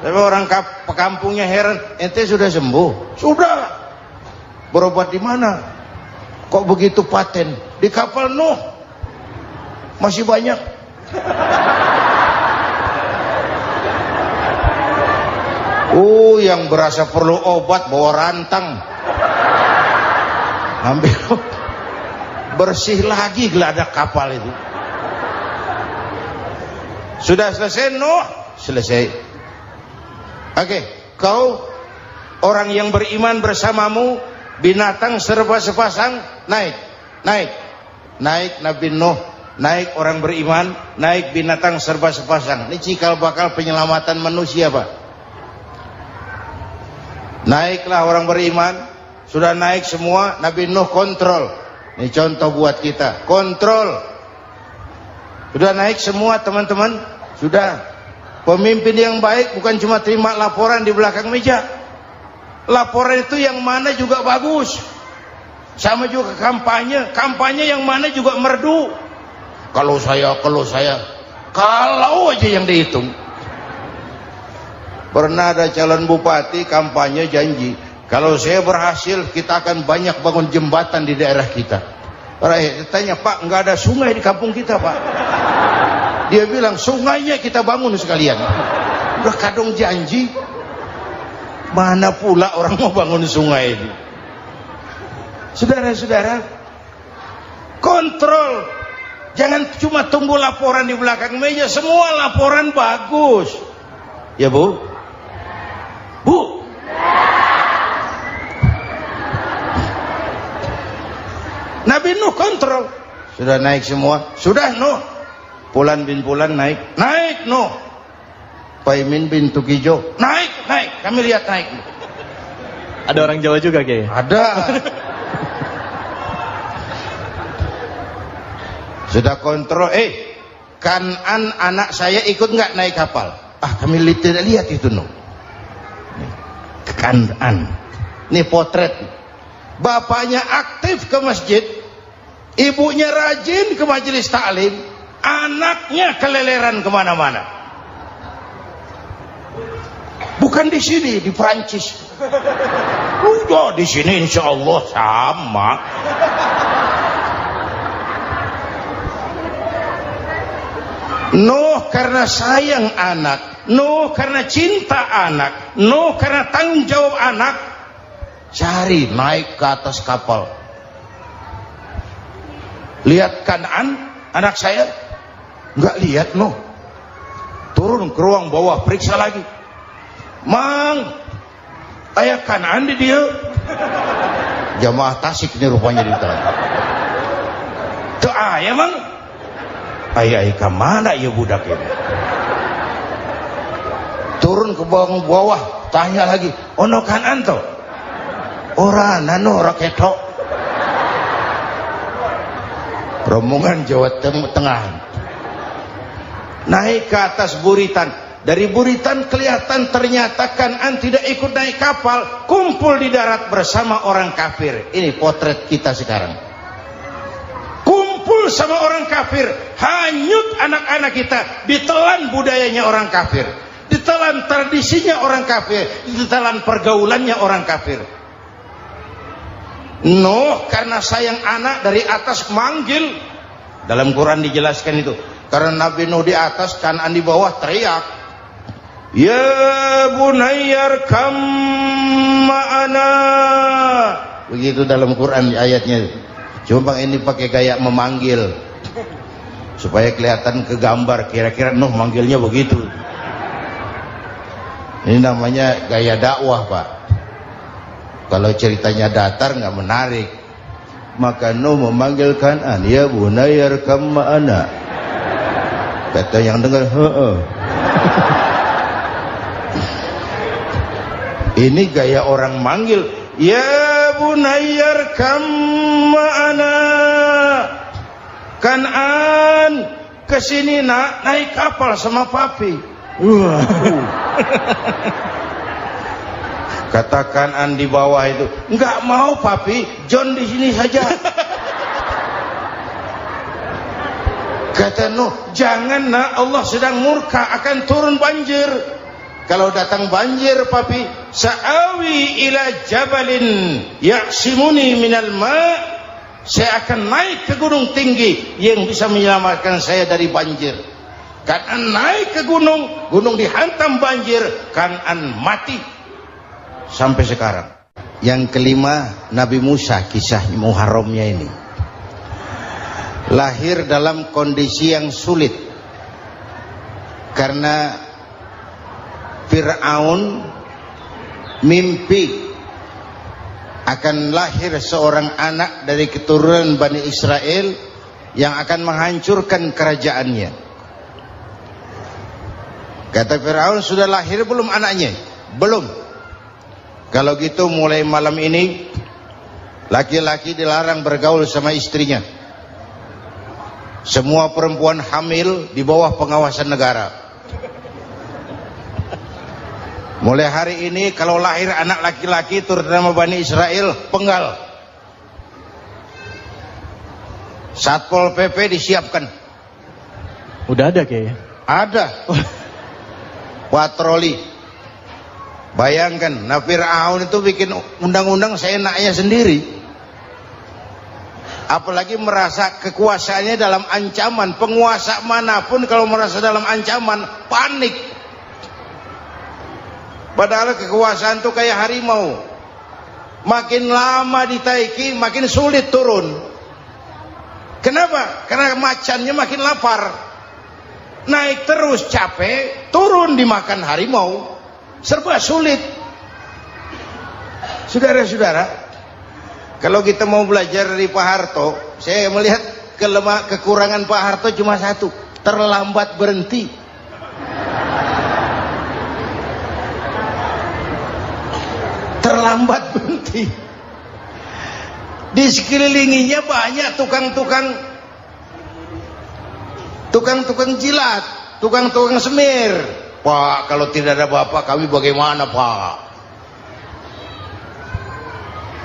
Tapi orang kampungnya heran, ente sudah sembuh? Sudah. Berobat di mana? Kok begitu paten? Di kapal Nuh. Masih banyak. Yang berasa perlu obat bawa rantang. Ambil bersih lagi geladak kapal itu. Sudah selesai Nuh? Selesai. Oke, kau orang yang beriman bersamamu, binatang serba sepasang, naik Nabi Nuh, naik orang beriman, naik binatang serba sepasang. Ini cikal bakal penyelamatan manusia, Pak. Naiklah orang beriman, sudah naik semua, Nabi Nuh kontrol. Ini contoh buat kita, kontrol. Sudah naik semua teman-teman, sudah. Pemimpin yang baik bukan cuma terima laporan di belakang meja. Laporan itu yang mana juga bagus. Sama juga kampanye, kampanye yang mana juga merdu. Kalau saya, kalau aja yang dihitung. Pernah ada calon bupati kampanye janji, kalau saya berhasil kita akan banyak bangun jembatan di daerah kita. Rakyat tanya, Pak, nggak ada sungai di kampung kita, Pak. Dia bilang, sungainya kita bangun sekalian. Udah kadung janji, mana pula orang mau bangun sungai ini. Saudara-saudara, kontrol. Jangan cuma tunggu laporan di belakang meja. Semua laporan bagus. Ya Bu? Bu? Nabi Nuh kontrol. Sudah naik semua? Sudah Nuh. Pulan bin Pulan naik. Naik Nuh. Paimin bin Tukijo. Naik. Kami lihat naik. Ada orang Jawa juga, Kiai? Ada. Sudah kontrol. Kanan anak saya ikut nggak naik kapal? Kami tidak lihat itu Nuh. Kanan. Ini potret. Bapaknya aktif ke masjid, ibunya rajin ke majelis taklim, anaknya keleleran kemana-mana. Bukan di sini, di Prancis. Udah di sini insya Allah sama. Nuh karena sayang anak, Nuh karena cinta anak, Nuh karena tanggung jawab anak, cari naik ke atas kapal. Lihat Kan'an, anak saya, nggak lihat Nuh. Turun ke ruang bawah, periksa lagi. Mang, ayah Kan'an di dia. Jamaah Tasik ini rupanya di dalam. Tuh ayah Mang. Ayah kemana ya budak ini? Turun ke bawah, tanya lagi. Ono Kan'an to? Ora nano raketo. Rombongan Jawa Tengah. Naik ke atas buritan. Dari buritan kelihatan ternyata Kan'an tidak ikut naik kapal, kumpul di darat bersama orang kafir. Ini potret kita sekarang. Kumpul bersama orang kafir, hanyut anak-anak kita, ditelan budayanya orang kafir, ditelan tradisinya orang kafir, ditelan pergaulannya orang kafir. Nuh karena sayang anak dari atas manggil. Dalam Quran dijelaskan itu. Karena Nabi Nuh di atas, Kan'an di bawah, teriak, ya bunayyar kam ma'ana. Begitu dalam Quran ayatnya. Cuma ini pakai gaya memanggil supaya kelihatan kegambar, kira-kira Nuh manggilnya begitu. Ini namanya gaya dakwah, Pak. Kalau ceritanya datar nggak menarik. Maka Nuh memanggil Kan'an, ya bunayyar kam ma'ana. Kata yang dengar, heeh. Ini gaya orang manggil, ya bunayyar kam ma'ana. Kan'an, kesini nak, naik kapal sama papi. Kata Kan'an di bawah itu, enggak mau papi, John di sini saja. Kata Nuh, jangan nak, Allah sedang murka, akan turun banjir. Kalau datang banjir papi, sa'awi ila jabalin ya'simuni minal ma', saya akan naik ke gunung tinggi yang bisa menyelamatkan saya dari banjir. Kan'an naik ke gunung, gunung dihantam banjir, Kan'an mati sampai sekarang. Yang kelima, Nabi Musa, kisah Muharramnya ini. Lahir dalam kondisi yang sulit karena Fir'aun mimpi akan lahir seorang anak dari keturunan Bani Israel yang akan menghancurkan kerajaannya. Kata Fir'aun, sudah lahir belum anaknya? Belum. Kalau gitu mulai malam ini laki-laki dilarang bergaul sama istrinya. Semua perempuan hamil di bawah pengawasan negara. Mulai hari ini kalau lahir anak laki-laki terutama Bani Israel, penggal. Satpol PP disiapkan. Udah ada kayaknya. Ada. Patroli. Bayangkan, nah Fir'aun itu bikin undang-undang seenaknya sendiri. Apalagi merasa kekuasaannya dalam ancaman. Penguasa manapun kalau merasa dalam ancaman, panik. Padahal kekuasaan itu kayak harimau, makin lama ditaiki makin sulit turun. Kenapa? Karena macannya makin lapar. Naik terus capek, turun dimakan harimau, serba sulit. Saudara-saudara, kalau kita mau belajar dari Pak Harto, saya melihat kekurangan Pak Harto cuma satu, terlambat berhenti. Terlambat berhenti. Di sekelilinginya banyak tukang-tukang jilat, tukang-tukang semir. Pak, kalau tidak ada bapak kami bagaimana, Pak?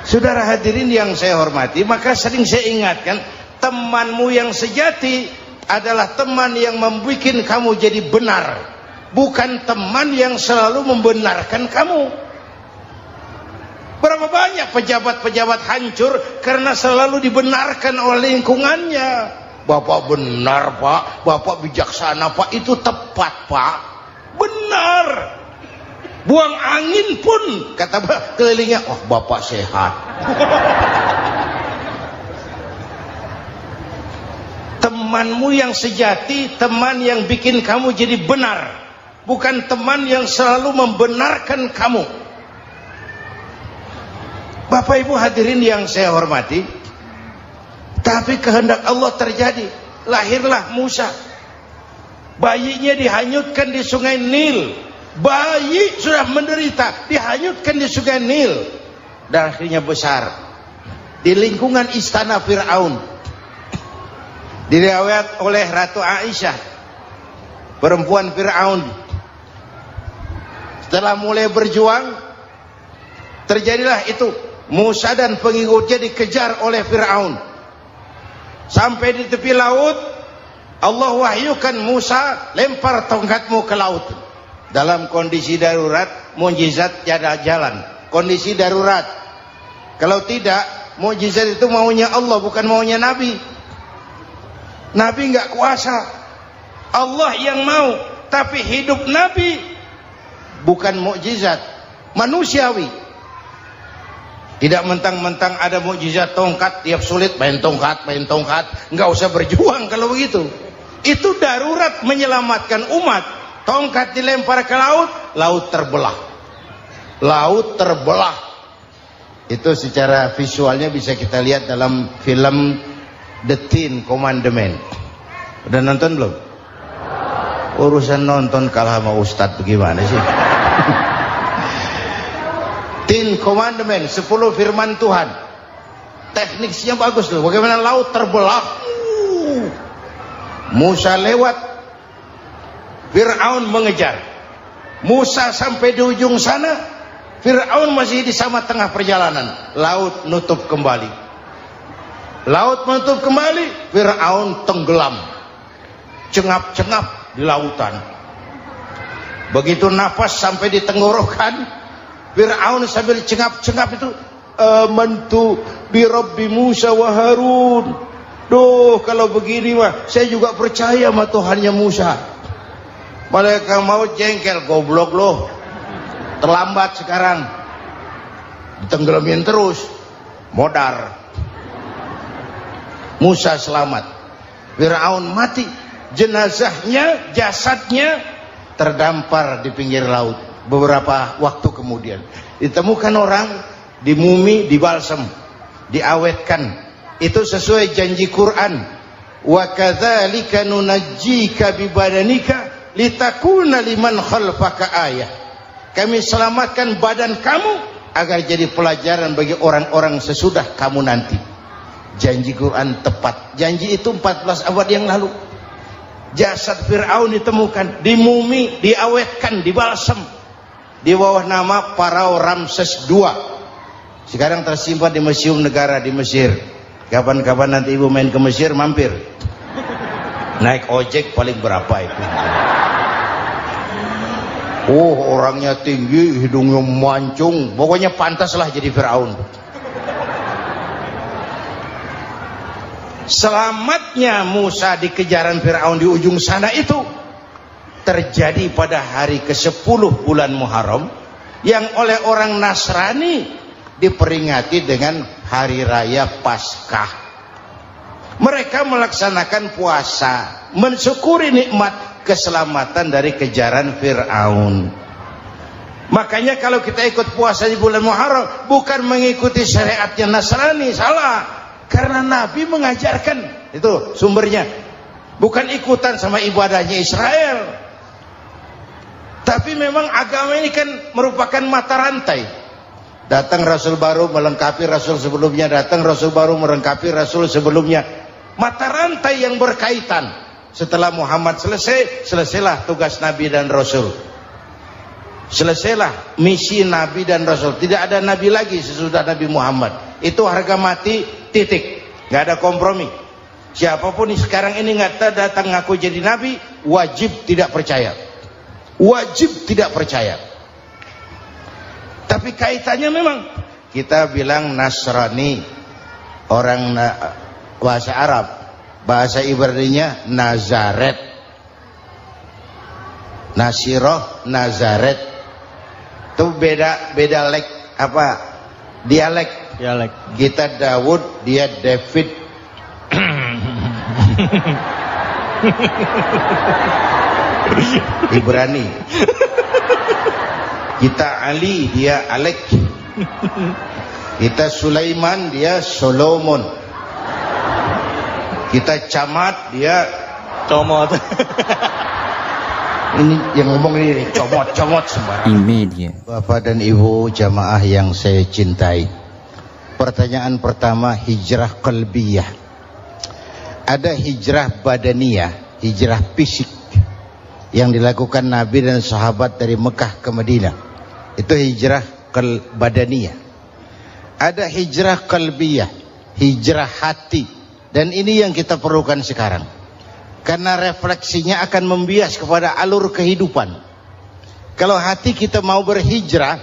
Saudara hadirin yang saya hormati, maka sering saya ingatkan, temanmu yang sejati adalah teman yang membuat kamu jadi benar, bukan teman yang selalu membenarkan kamu. Berapa banyak pejabat-pejabat hancur karena selalu dibenarkan oleh lingkungannya. Bapak benar, Pak. Bapak bijaksana, Pak. Itu tepat, Pak. Benar. Buang angin pun kata kelilingnya, oh Bapak sehat. Temanmu yang sejati, teman yang bikin kamu jadi benar, bukan teman yang selalu membenarkan kamu. Bapak Ibu hadirin yang saya hormati, tapi kehendak Allah terjadi. Lahirlah Musa. Bayinya dihanyutkan di sungai Nil. Bayi sudah menderita, dihanyutkan di sungai Nil. Dan akhirnya besar di lingkungan istana Fir'aun. Diriwayat oleh Ratu Aisyah, perempuan Fir'aun. Setelah mulai berjuang, terjadilah itu. Musa dan pengikutnya dikejar oleh Fir'aun. Sampai di tepi laut, Allah wahyukan Musa, lempar tongkatmu ke laut. Dalam kondisi darurat, mukjizat tiada jalan. Kondisi darurat. Kalau tidak, mukjizat itu maunya Allah, bukan maunya Nabi. Nabi nggak kuasa, Allah yang mau. Tapi hidup Nabi bukan mukjizat, manusiawi. Tidak mentang-mentang ada mukjizat tongkat, tiap sulit main tongkat, nggak usah berjuang kalau begitu. Itu darurat menyelamatkan umat. Tongkat dilempar ke laut, laut terbelah. Laut terbelah. Itu secara visualnya bisa kita lihat dalam film The Ten Commandments. Udah nonton belum? Urusan nonton kalah sama Ustadz bagaimana sih? Ten Commandments, 10 firman Tuhan. Tekniknya bagus loh. Bagaimana laut terbelah. Musa lewat, Fir'aun mengejar. Musa sampai di ujung sana, Fir'aun masih di sama tengah perjalanan. Laut nutup kembali. Laut menutup kembali, Fir'aun tenggelam. Cengap-cengap di lautan. Begitu nafas sampai di tenggorokan, Fir'aun sambil cengap-cengap itu, amantu bi Rabbi Musa wa Harun. Duh, kalau begini mah saya juga percaya sama Tuhannya Musa. Malaikat maut jengkel, goblok loh. Terlambat sekarang. Ditenggelamin terus. Modar. Musa selamat. Fir'aun mati. Jenazahnya, jasadnya terdampar di pinggir laut. Beberapa waktu kemudian ditemukan orang, dimumi, dibalsem, diawetkan. Itu sesuai janji Quran. Wa kadzalika nunajjika bi badanika litakuna liman khalfaka ayah. Kami selamatkan badan kamu agar jadi pelajaran bagi orang-orang sesudah kamu nanti. Janji Quran tepat. Janji itu 14 abad yang lalu. Jasad Fir'aun ditemukan, dimumi, diawetkan, dibalsem di bawah nama Pharao Ramses II. Sekarang tersimpan di Museum Negara di Mesir. Kapan-kapan nanti ibu main ke Mesir, mampir. Naik ojek paling berapa itu? Oh, orangnya tinggi, hidungnya mancung, pokoknya pantaslah jadi Fir'aun. Selamatnya Musa di kejaran Fir'aun di ujung sana itu terjadi pada hari ke-10 bulan Muharram, yang oleh orang Nasrani diperingati dengan hari raya Paskah. Mereka melaksanakan puasa, mensyukuri nikmat keselamatan dari kejaran Fir'aun. Makanya kalau kita ikut puasa di bulan Muharram, bukan mengikuti syariatnya Nasrani, salah. Karena Nabi mengajarkan, itu sumbernya. Bukan ikutan sama ibadahnya Israel. Tapi memang agama ini kan merupakan mata rantai. Datang Rasul baru melengkapi Rasul sebelumnya, datang Rasul baru melengkapi Rasul sebelumnya. Mata rantai yang berkaitan. Setelah Muhammad selesai, selesailah tugas Nabi dan Rasul. Selesailah misi Nabi dan Rasul. Tidak ada Nabi lagi sesudah Nabi Muhammad. Itu harga mati, titik. Nggak ada kompromi. Siapapun sekarang ini nggak datang ngaku jadi Nabi, wajib tidak percaya. Wajib tidak percaya. Tapi kaitannya memang, kita bilang Nasrani, orang bahasa Arab, bahasa Ibraninya Nazaret, Nasiroh, Nazaret. Itu beda dialek. Kita Daud, dia David. Ibrani. Kita Ali, dia Alek. Kita Sulaiman, dia Solomon. Kita Camat, dia Comot. Ini yang ngomong ini comot sembarang. Media. Bapak dan Ibu jamaah yang saya cintai. Pertanyaan pertama, hijrah qalbiyah. Ada hijrah badaniyah, hijrah fisik yang dilakukan Nabi dan sahabat dari Mekah ke Madinah. Itu hijrah badaniyah. Ada hijrah qalbiyah, hijrah hati Dan ini yang kita perlukan sekarang. Karena refleksinya akan membias kepada alur kehidupan. Kalau hati kita mau berhijrah,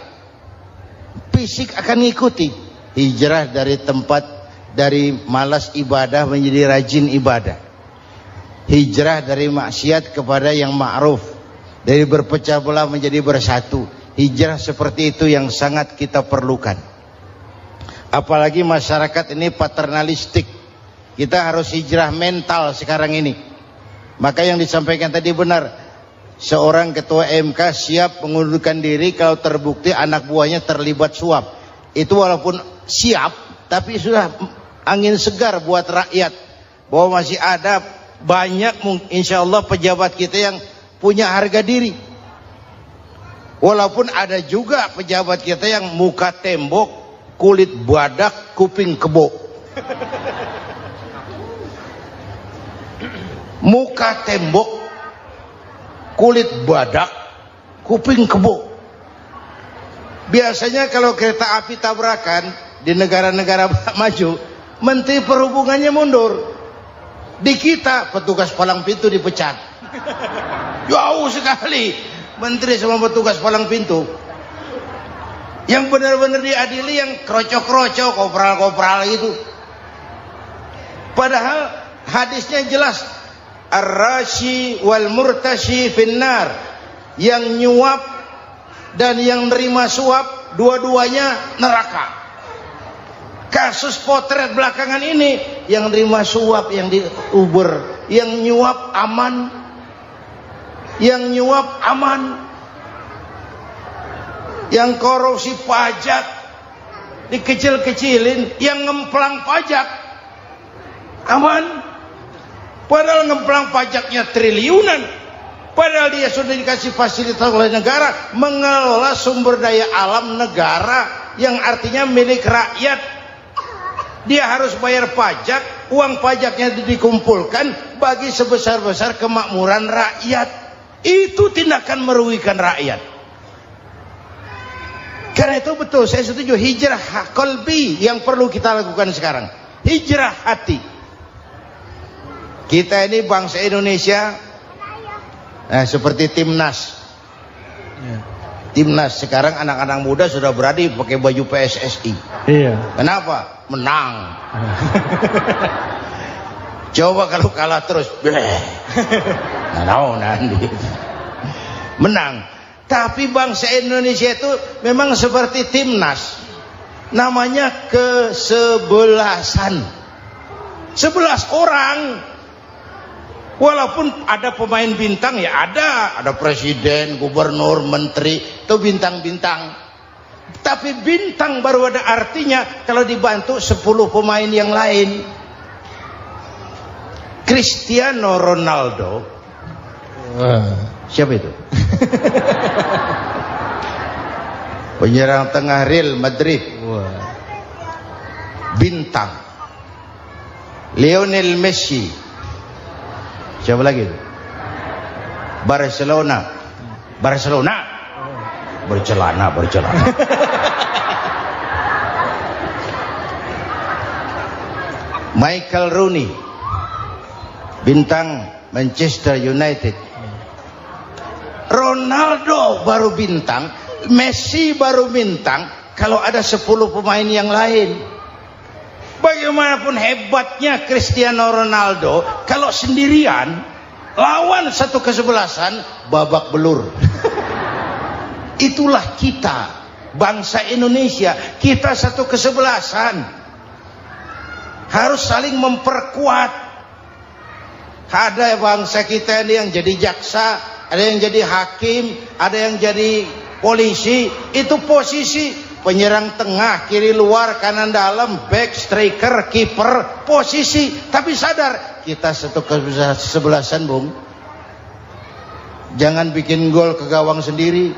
fisik akan ngikuti. Hijrah dari tempat, dari malas ibadah menjadi rajin ibadah. Hijrah dari maksiat kepada yang ma'ruf, dari berpecah belah menjadi bersatu. Hijrah seperti itu yang sangat kita perlukan. Apalagi masyarakat ini paternalistik. Kita harus hijrah mental sekarang ini. Maka yang disampaikan tadi benar. Seorang ketua MK siap mengundurkan diri kalau terbukti anak buahnya terlibat suap. Itu walaupun siap, tapi sudah angin segar buat rakyat. Bahwa masih ada banyak insya Allah pejabat kita yang punya harga diri. Walaupun ada juga pejabat kita yang muka tembok, kulit badak, kuping kebo. Muka tembok, kulit badak, kuping kebo. Biasanya kalau kereta api tabrakan di negara-negara maju, Menteri Perhubungannya mundur. Di kita petugas palang pintu dipecat. Jauh sekali menteri sama petugas palang pintu. Yang benar-benar diadili yang krocok-krocok, kopral-kopral itu. Padahal hadisnya jelas, ar-rashi wal murtashi finnar. Yang nyuap dan yang nerima suap dua-duanya neraka. Kasus potret belakangan ini, yang nerima suap yang diuber, yang nyuap aman, yang nyuap aman, yang korupsi pajak dikecil-kecilin, yang ngemplang pajak aman. Padahal ngemplang pajaknya triliunan, padahal dia sudah dikasih fasilitas oleh negara mengelola sumber daya alam negara yang artinya milik rakyat. Dia harus bayar pajak, uang pajaknya dikumpulkan bagi sebesar-besar kemakmuran rakyat. Itu tindakan merugikan rakyat. Karena itu betul, saya setuju, hijrah qalbi yang perlu kita lakukan sekarang. Hijrah hati. Kita ini bangsa Indonesia, seperti timnas. Timnas sekarang anak-anak muda sudah berani pakai baju PSSI. Iya. Kenapa? Menang. Coba kalau kalah terus, nanti menang. Tapi bangsa Indonesia itu memang seperti timnas, namanya kesebelasan. 11 orang. Walaupun ada pemain bintang, ya ada presiden, gubernur, menteri, itu bintang-bintang. Tapi bintang baru ada artinya kalau dibantu 10 pemain yang lain. Cristiano Ronaldo. Siapa itu? Penyerang tengah Real Madrid. Bintang. Lionel Messi. Siapa lagi? Barcelona. Bercelana. Michael Rooney, bintang Manchester United. Ronaldo baru bintang, Messi baru bintang kalau ada 10 pemain yang lain. Bagaimanapun hebatnya Cristiano Ronaldo, kalau sendirian lawan satu kesebelasan, babak belur. Itulah kita, bangsa Indonesia. Kita satu kesebelasan, harus saling memperkuat. Ada bangsa kita ini yang jadi jaksa, ada yang jadi hakim, ada yang jadi polisi. Itu posisi penyerang tengah, kiri luar, kanan dalam, back, striker, kiper, posisi. Tapi sadar kita satu kesebelasan, Bung. Jangan bikin gol ke gawang sendiri.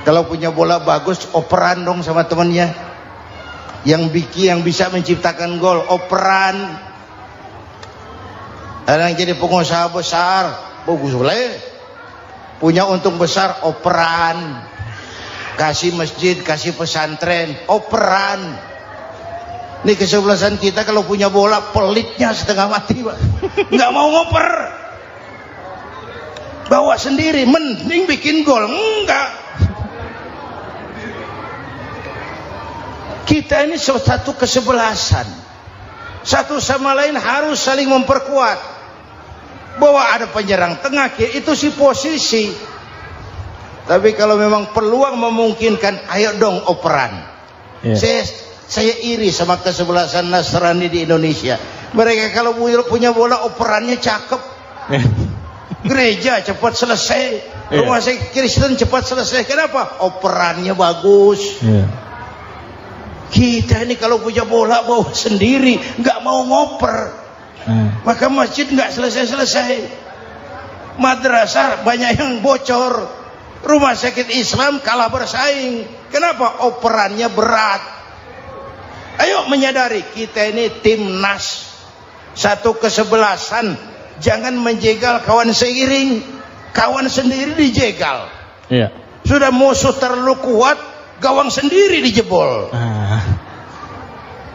Kalau punya bola bagus, operan dong sama temannya. Yang bisa menciptakan gol, operan. Ada yang jadi pengusaha besar, bagus boleh. Punya untung besar, operan. Kasih masjid, kasih pesantren, operan. Nih kesebelasan kita kalau punya bola pelitnya setengah mati, Pak. Nggak mau ngoper. Bawa sendiri, mending bikin gol. Enggak. Kita ini satu kesebelasan. Satu sama lain harus saling memperkuat. Bahwa ada penyerang tengah kiri, itu si posisi. Tapi kalau memang peluang memungkinkan, ayo dong operan. Saya iri sama kesebelasan Nasrani di Indonesia. Mereka kalau punya bola operannya cakep. Gereja cepat selesai, rumah sakit Kristen cepat selesai. Kenapa? Operannya bagus. Kita ini kalau punya bola bawa sendiri, nggak mau ngoper. Maka masjid nggak selesai-selesai. Madrasah banyak yang bocor. Rumah sakit Islam kalah bersaing. Kenapa? Operannya berat. Ayo menyadari kita ini timnas, satu kesebelasan. Jangan menjegal kawan seiring, kawan sendiri dijegal. Sudah musuh terlalu kuat, gawang sendiri dijebol.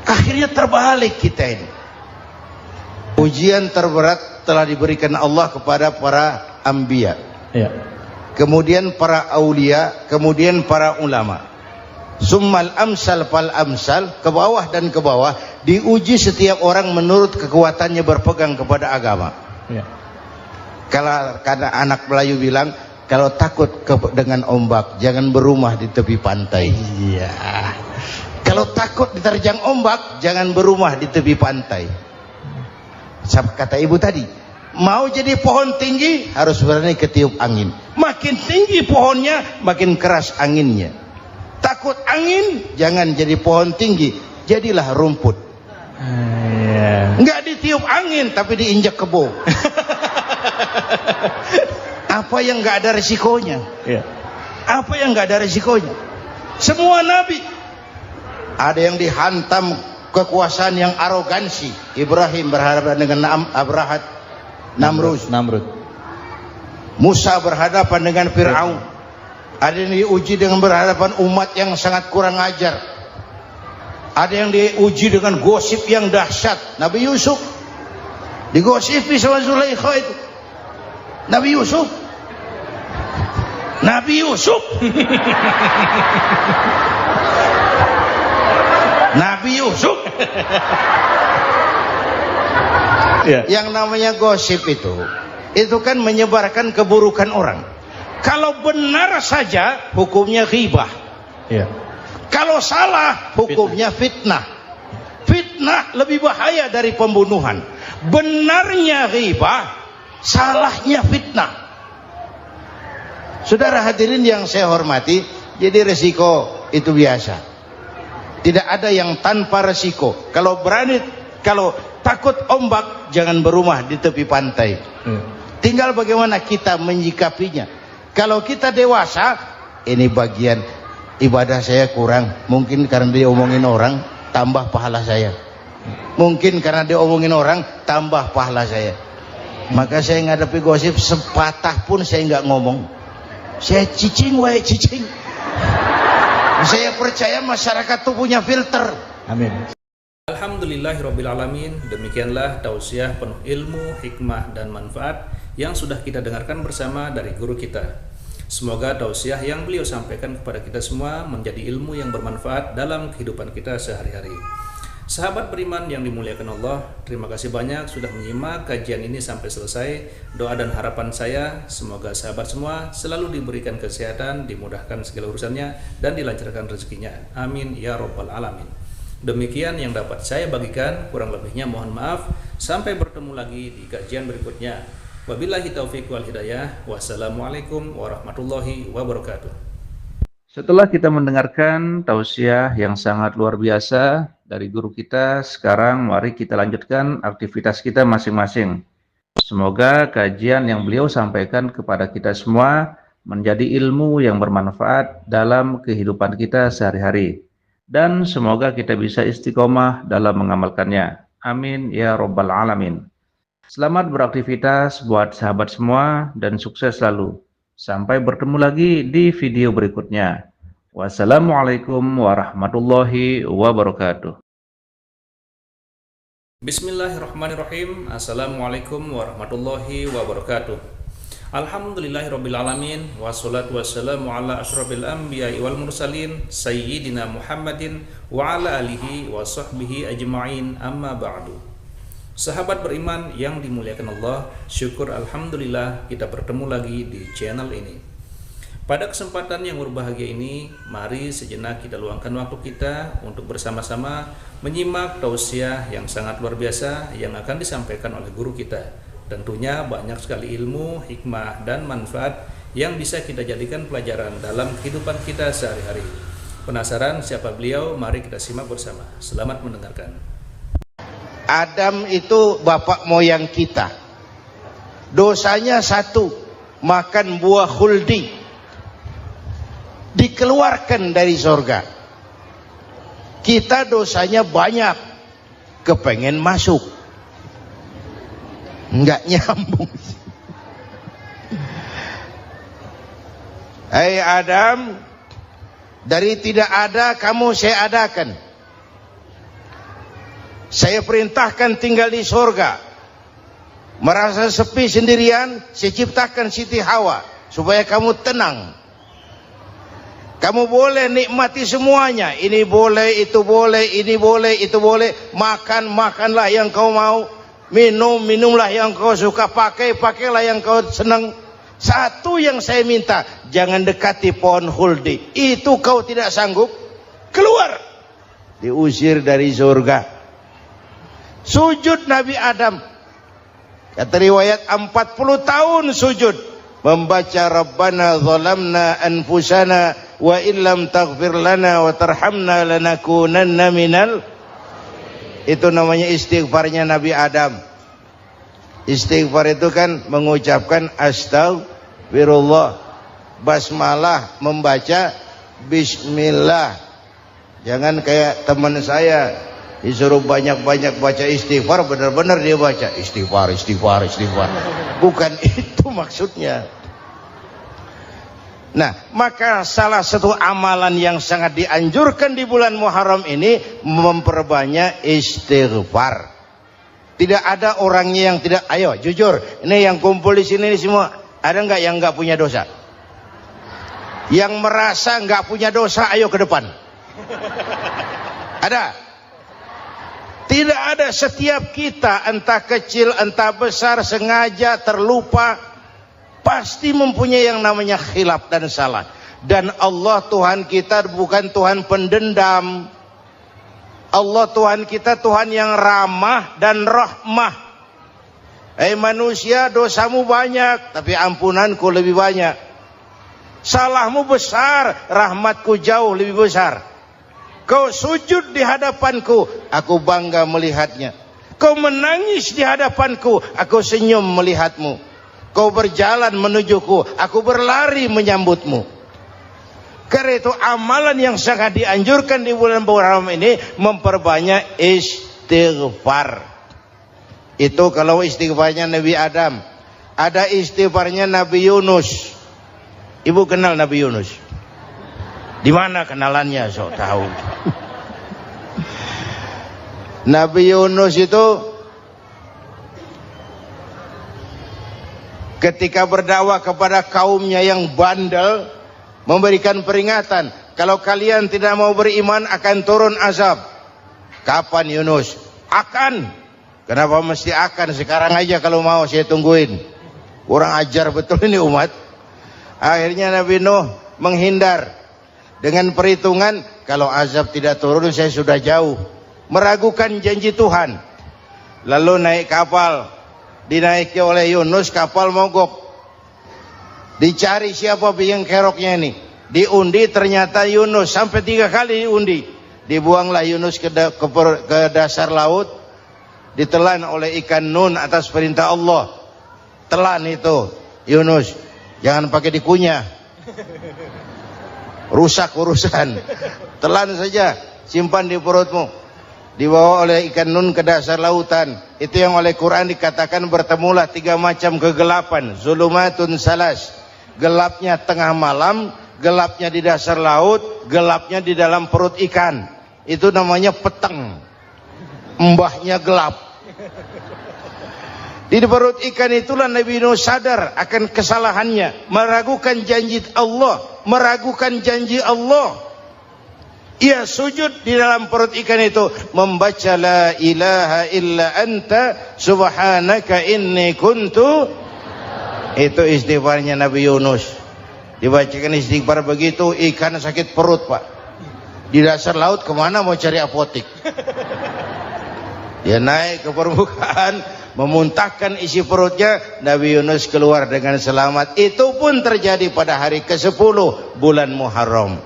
Akhirnya terbalik kita ini. Ujian terberat telah diberikan Allah kepada para anbiya, kemudian para aulia, kemudian para ulama. Summal amsal fal amsal, ke bawah dan ke bawah, diuji setiap orang menurut kekuatannya berpegang kepada agama. Kalau karena anak Melayu bilang, kalau takut dengan ombak jangan berumah di tepi pantai. Kalau takut diterjang ombak jangan berumah di tepi pantai. Kata ibu tadi, mau jadi pohon tinggi harus berani ketiup angin. Makin tinggi pohonnya makin keras anginnya. Takut angin, jangan jadi pohon tinggi, jadilah rumput. Nggak ditiup angin tapi diinjak kebo. Apa yang nggak ada resikonya? Apa yang nggak ada resikonya? Semua nabi ada yang dihantam kekuasaan yang arogansi. Ibrahim berhadapan dengan Namrud. Musa berhadapan dengan Fir'aun. Ada yang diuji dengan berhadapan umat yang sangat kurang ajar. Ada yang diuji dengan gosip yang dahsyat. Nabi Yusuf digosipi sama Zulaikha itu. Nabi Yusuf Nabi Yusuf Yang namanya gosip itu kan menyebarkan keburukan orang. Kalau benar saja hukumnya ghibah. Kalau salah hukumnya fitnah. Fitnah lebih bahaya dari pembunuhan. Benarnya ghibah, salahnya fitnah. Saudara hadirin yang saya hormati, jadi resiko itu biasa. Tidak ada yang tanpa resiko. Kalau takut ombak, jangan berumah di tepi pantai. Tinggal bagaimana kita menyikapinya. Kalau kita dewasa, ini bagian ibadah saya kurang. Mungkin karena dia omongin orang, tambah pahala saya. Mungkin karena dia omongin orang, tambah pahala saya. Maka saya ngadepi gosip sepatah pun saya nggak ngomong. Saya cicing. Saya percaya masyarakat itu punya filter. Amin. Alhamdulillahirrabbilalamin. Demikianlah tausiah penuh ilmu, hikmah, dan manfaat yang sudah kita dengarkan bersama dari guru kita. Semoga tausiah yang beliau sampaikan kepada kita semua menjadi ilmu yang bermanfaat dalam kehidupan kita sehari-hari. Sahabat beriman yang dimuliakan Allah, terima kasih banyak sudah menyimak kajian ini sampai selesai. Doa dan harapan saya, semoga sahabat semua selalu diberikan kesehatan, dimudahkan segala urusannya, dan dilancarkan rezekinya. Amin ya Rabbal Alamin. Demikian yang dapat saya bagikan, kurang lebihnya mohon maaf. Sampai bertemu lagi di kajian berikutnya. Wabillahi taufiq wal hidayah. Wassalamualaikum warahmatullahi wabarakatuh. Setelah kita mendengarkan tausiah yang sangat luar biasa dari guru kita, sekarang mari kita lanjutkan aktivitas kita masing-masing. Semoga kajian yang beliau sampaikan kepada kita semua menjadi ilmu yang bermanfaat dalam kehidupan kita sehari-hari. Dan semoga kita bisa istiqomah dalam mengamalkannya. Amin ya Rabbal Alamin. Selamat beraktivitas buat sahabat semua dan sukses selalu. Sampai bertemu lagi di video berikutnya. Wassalamualaikum warahmatullahi wabarakatuh. Bismillahirrahmanirrahim. Assalamualaikum warahmatullahi wabarakatuh. Alhamdulillahirrabbilalamin. Wassalatu wassalamu ala ashrafil anbiya'i wal mursalin Sayyidina Muhammadin wa ala alihi wa sahbihi ajma'in, amma ba'du. Sahabat beriman yang dimuliakan Allah, syukur alhamdulillah kita bertemu lagi di channel ini. Pada kesempatan yang berbahagia ini, mari sejenak kita luangkan waktu kita untuk bersama-sama menyimak tausiah yang sangat luar biasa yang akan disampaikan oleh guru kita. Tentunya banyak sekali ilmu, hikmah, dan manfaat yang bisa kita jadikan pelajaran dalam kehidupan kita sehari-hari. Penasaran siapa beliau? Mari kita simak bersama. Selamat mendengarkan. Adam itu bapak moyang kita. Dosanya satu, makan buah khuldi. Dikeluarkan dari surga. Kita dosanya banyak, kepengen masuk, nggak nyambung. Hai Adam, dari tidak ada kamu saya adakan. Saya perintahkan tinggal di surga. Merasa sepi sendirian, saya ciptakan Siti Hawa supaya kamu tenang. Kamu boleh nikmati semuanya. Ini boleh, itu boleh, ini boleh, itu boleh. Makan, makanlah yang kau mau. Minum, minumlah yang kau suka. Pakai, pakailah yang kau senang. Satu yang saya minta, jangan dekati pohon khuldi. Itu kau tidak sanggup, keluar. Diusir dari surga. Sujud Nabi Adam. Kata riwayat 40 tahun sujud. Membaca Rabbana zalamna anfusana wa illam taghfir lana wa tarhamna lanakunanna minal. Itu namanya istighfarnya Nabi Adam. Istighfar itu kan mengucapkan astagfirullah, basmalah, membaca bismillah. Jangan kayak teman saya disuruh banyak-banyak baca istighfar, benar-benar dia baca istighfar, istighfar, istighfar. Bukan itu maksudnya. Nah, maka salah satu amalan yang sangat dianjurkan di bulan Muharram ini memperbanyak istighfar. Tidak ada orangnya yang tidak. Ayo jujur, ini yang kumpul di sini semua, ada nggak yang nggak punya dosa? Yang merasa nggak punya dosa, ayo ke depan. Ada? Tidak ada. Setiap kita, entah kecil entah besar, sengaja terlupa, pasti mempunyai yang namanya khilaf dan salah. Dan Allah Tuhan kita bukan Tuhan pendendam. Allah Tuhan kita Tuhan yang ramah dan rahmah. Manusia, dosamu banyak, tapi ampunanku lebih banyak. Salahmu besar, rahmatku jauh lebih besar. Kau sujud di hadapanku, aku bangga melihatnya. Kau menangis di hadapanku, aku senyum melihatmu. Kau berjalan menujuku, aku berlari menyambutmu. Karena itu amalan yang sangat dianjurkan di bulan Muharram ini memperbanyak istighfar. Itu kalau istighfarnya Nabi Adam. Ada istighfarnya Nabi Yunus. Ibu kenal Nabi Yunus? Di mana kenalannya? Sok tahu. Nabi Yunus itu ketika berdakwah kepada kaumnya yang bandel, memberikan peringatan, kalau kalian tidak mau beriman akan turun azab. Kapan Yunus? Akan. Kenapa mesti akan? Sekarang aja kalau mau, saya tungguin. Kurang ajar betul ini umat. Akhirnya Nabi Nuh menghindar dengan perhitungan, kalau azab tidak turun saya sudah jauh. Meragukan janji Tuhan. Lalu naik kapal, dinaiki oleh Yunus, kapal mogok. Dicari siapa biang keroknya ini. Diundi, ternyata Yunus. Sampai 3 kali diundi. Dibuanglah Yunus ke dasar laut. Ditelan oleh ikan nun atas perintah Allah. Telan itu Yunus. Jangan pakai dikunyah, rusak urusan. Telan saja, simpan di perutmu. Dibawa oleh ikan nun ke dasar lautan. Itu yang oleh Quran dikatakan bertemulah 3 macam kegelapan. Zulumatun salas. Gelapnya tengah malam, gelapnya di dasar laut, gelapnya di dalam perut ikan. Itu namanya peteng. Mbahnya gelap. Di perut ikan itulah Nabi Nuh sadar akan kesalahannya, meragukan janji Allah, meragukan janji Allah. Ia sujud di dalam perut ikan itu, membaca la ilaha illa anta subhanaka inni kuntu. Itu istighfarnya Nabi Yunus. Dibacakan istighfar begitu, ikan sakit perut, Pak. Di dasar laut kemana mau cari apotik? Dia naik ke permukaan, memuntahkan isi perutnya, Nabi Yunus keluar dengan selamat. Itu pun terjadi pada hari ke-10 bulan Muharram.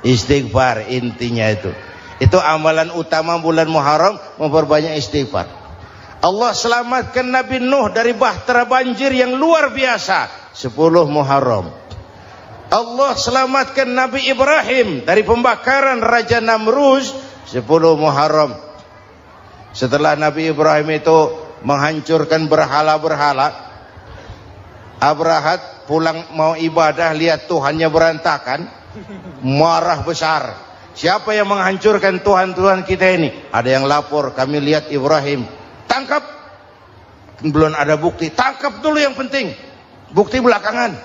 Istighfar intinya itu. Itu amalan utama bulan Muharram, memperbanyak istighfar. Allah selamatkan Nabi Nuh dari bahtera banjir yang luar biasa 10 Muharram. Allah selamatkan Nabi Ibrahim dari pembakaran Raja Namrus 10 Muharram. Setelah Nabi Ibrahim itu menghancurkan berhala-berhala, Abrahat pulang mau ibadah, lihat Tuhannya berantakan, marah besar. Siapa yang menghancurkan Tuhan-Tuhan kita ini? Ada yang lapor, kami lihat Ibrahim. Tangkap. Belum ada bukti, tangkap dulu yang penting, bukti belakangan.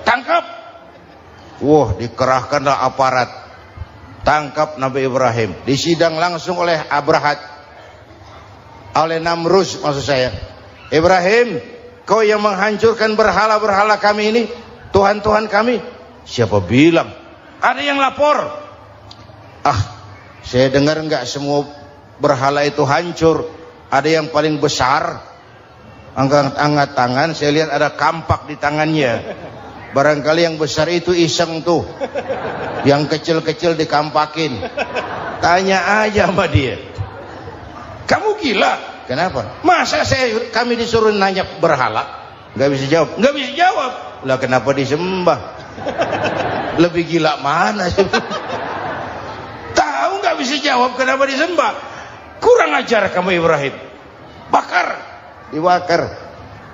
Tangkap. Wah, dikerahkanlah aparat, tangkap Nabi Ibrahim, disidang langsung oleh Abrahat, oleh Namrus maksud saya. Ibrahim, kau yang menghancurkan berhala-berhala kami ini, Tuhan-Tuhan kami. Siapa bilang? Ada yang lapor. Saya dengar enggak semua berhala itu hancur. Ada yang paling besar, angkat tangan, saya lihat ada kampak di tangannya. Barangkali yang besar itu iseng tuh, yang kecil-kecil dikampakin. Tanya aja sama dia. Kamu gila? Kenapa? Masa kami disuruh nanya berhala? Nggak bisa jawab. Nggak bisa jawab. Lah kenapa disembah? Lebih gila mana sih? Tahu nggak bisa jawab kenapa disembah? Kurang ajar kamu Ibrahim. Bakar, dibakar.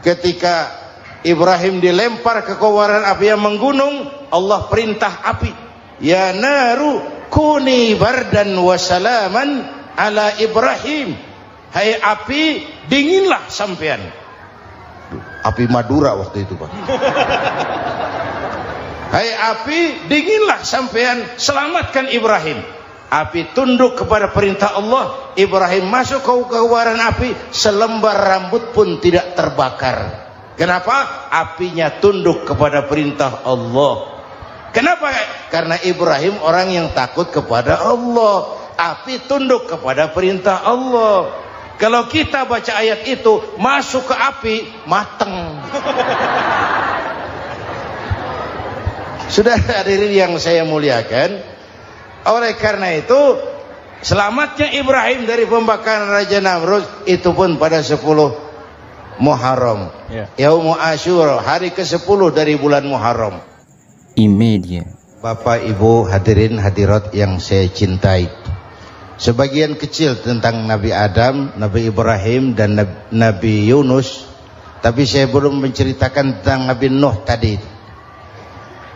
Ketika Ibrahim dilempar ke kobaran api yang menggunung, Allah perintah api, ya naru kuni bardan wa salaman ala Ibrahim. Hai api, dinginlah sampean. Api Madura waktu itu, Pak. Hai api, dinginlah sampean, selamatkan Ibrahim. Api tunduk kepada perintah Allah, Ibrahim masuk ke kobaran api, selembar rambut pun tidak terbakar. Kenapa? Apinya tunduk kepada perintah Allah. Kenapa? Karena Ibrahim orang yang takut kepada Allah. Api tunduk kepada perintah Allah. Kalau kita baca ayat itu, masuk ke api, mateng. Sudah hadirin yang saya muliakan, oleh karena itu selamatnya Ibrahim dari pembakaran Raja Namrud itu pun pada 10 Muharram, Yaumul Asyura, hari ke-10 dari bulan Muharram. Imedia. Bapak Ibu hadirin hadirat yang saya cintai, sebagian kecil tentang Nabi Adam, Nabi Ibrahim dan Nabi Yunus, tapi saya belum menceritakan tentang Nabi Nuh tadi.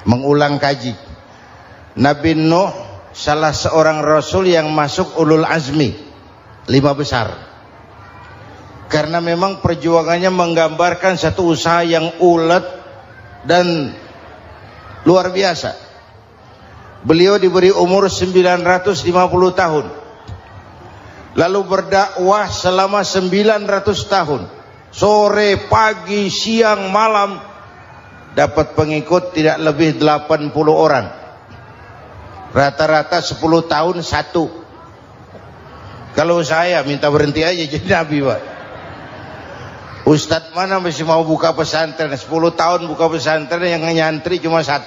Mengulang kaji. Nabi Nuh salah seorang rasul yang masuk ulul azmi, 5 besar. Karena memang perjuangannya menggambarkan satu usaha yang ulet dan luar biasa. Beliau diberi umur 950 tahun, lalu berdakwah selama 900 tahun, sore, pagi, siang, malam, dapat pengikut tidak lebih 80 orang, rata-rata 10 tahun satu. Kalau saya minta berhenti aja jadi nabi, Pak. Ustadz mana masih mau buka pesantren 10 tahun buka pesantren, yang nyantri cuma 1.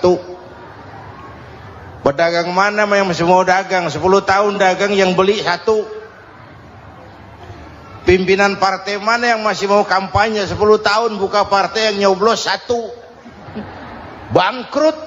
Pedagang mana yang masih mau dagang 10 tahun dagang, yang beli 1. Pimpinan partai mana yang masih mau kampanye 10 tahun buka partai, yang nyoblos 1. Bangkrut.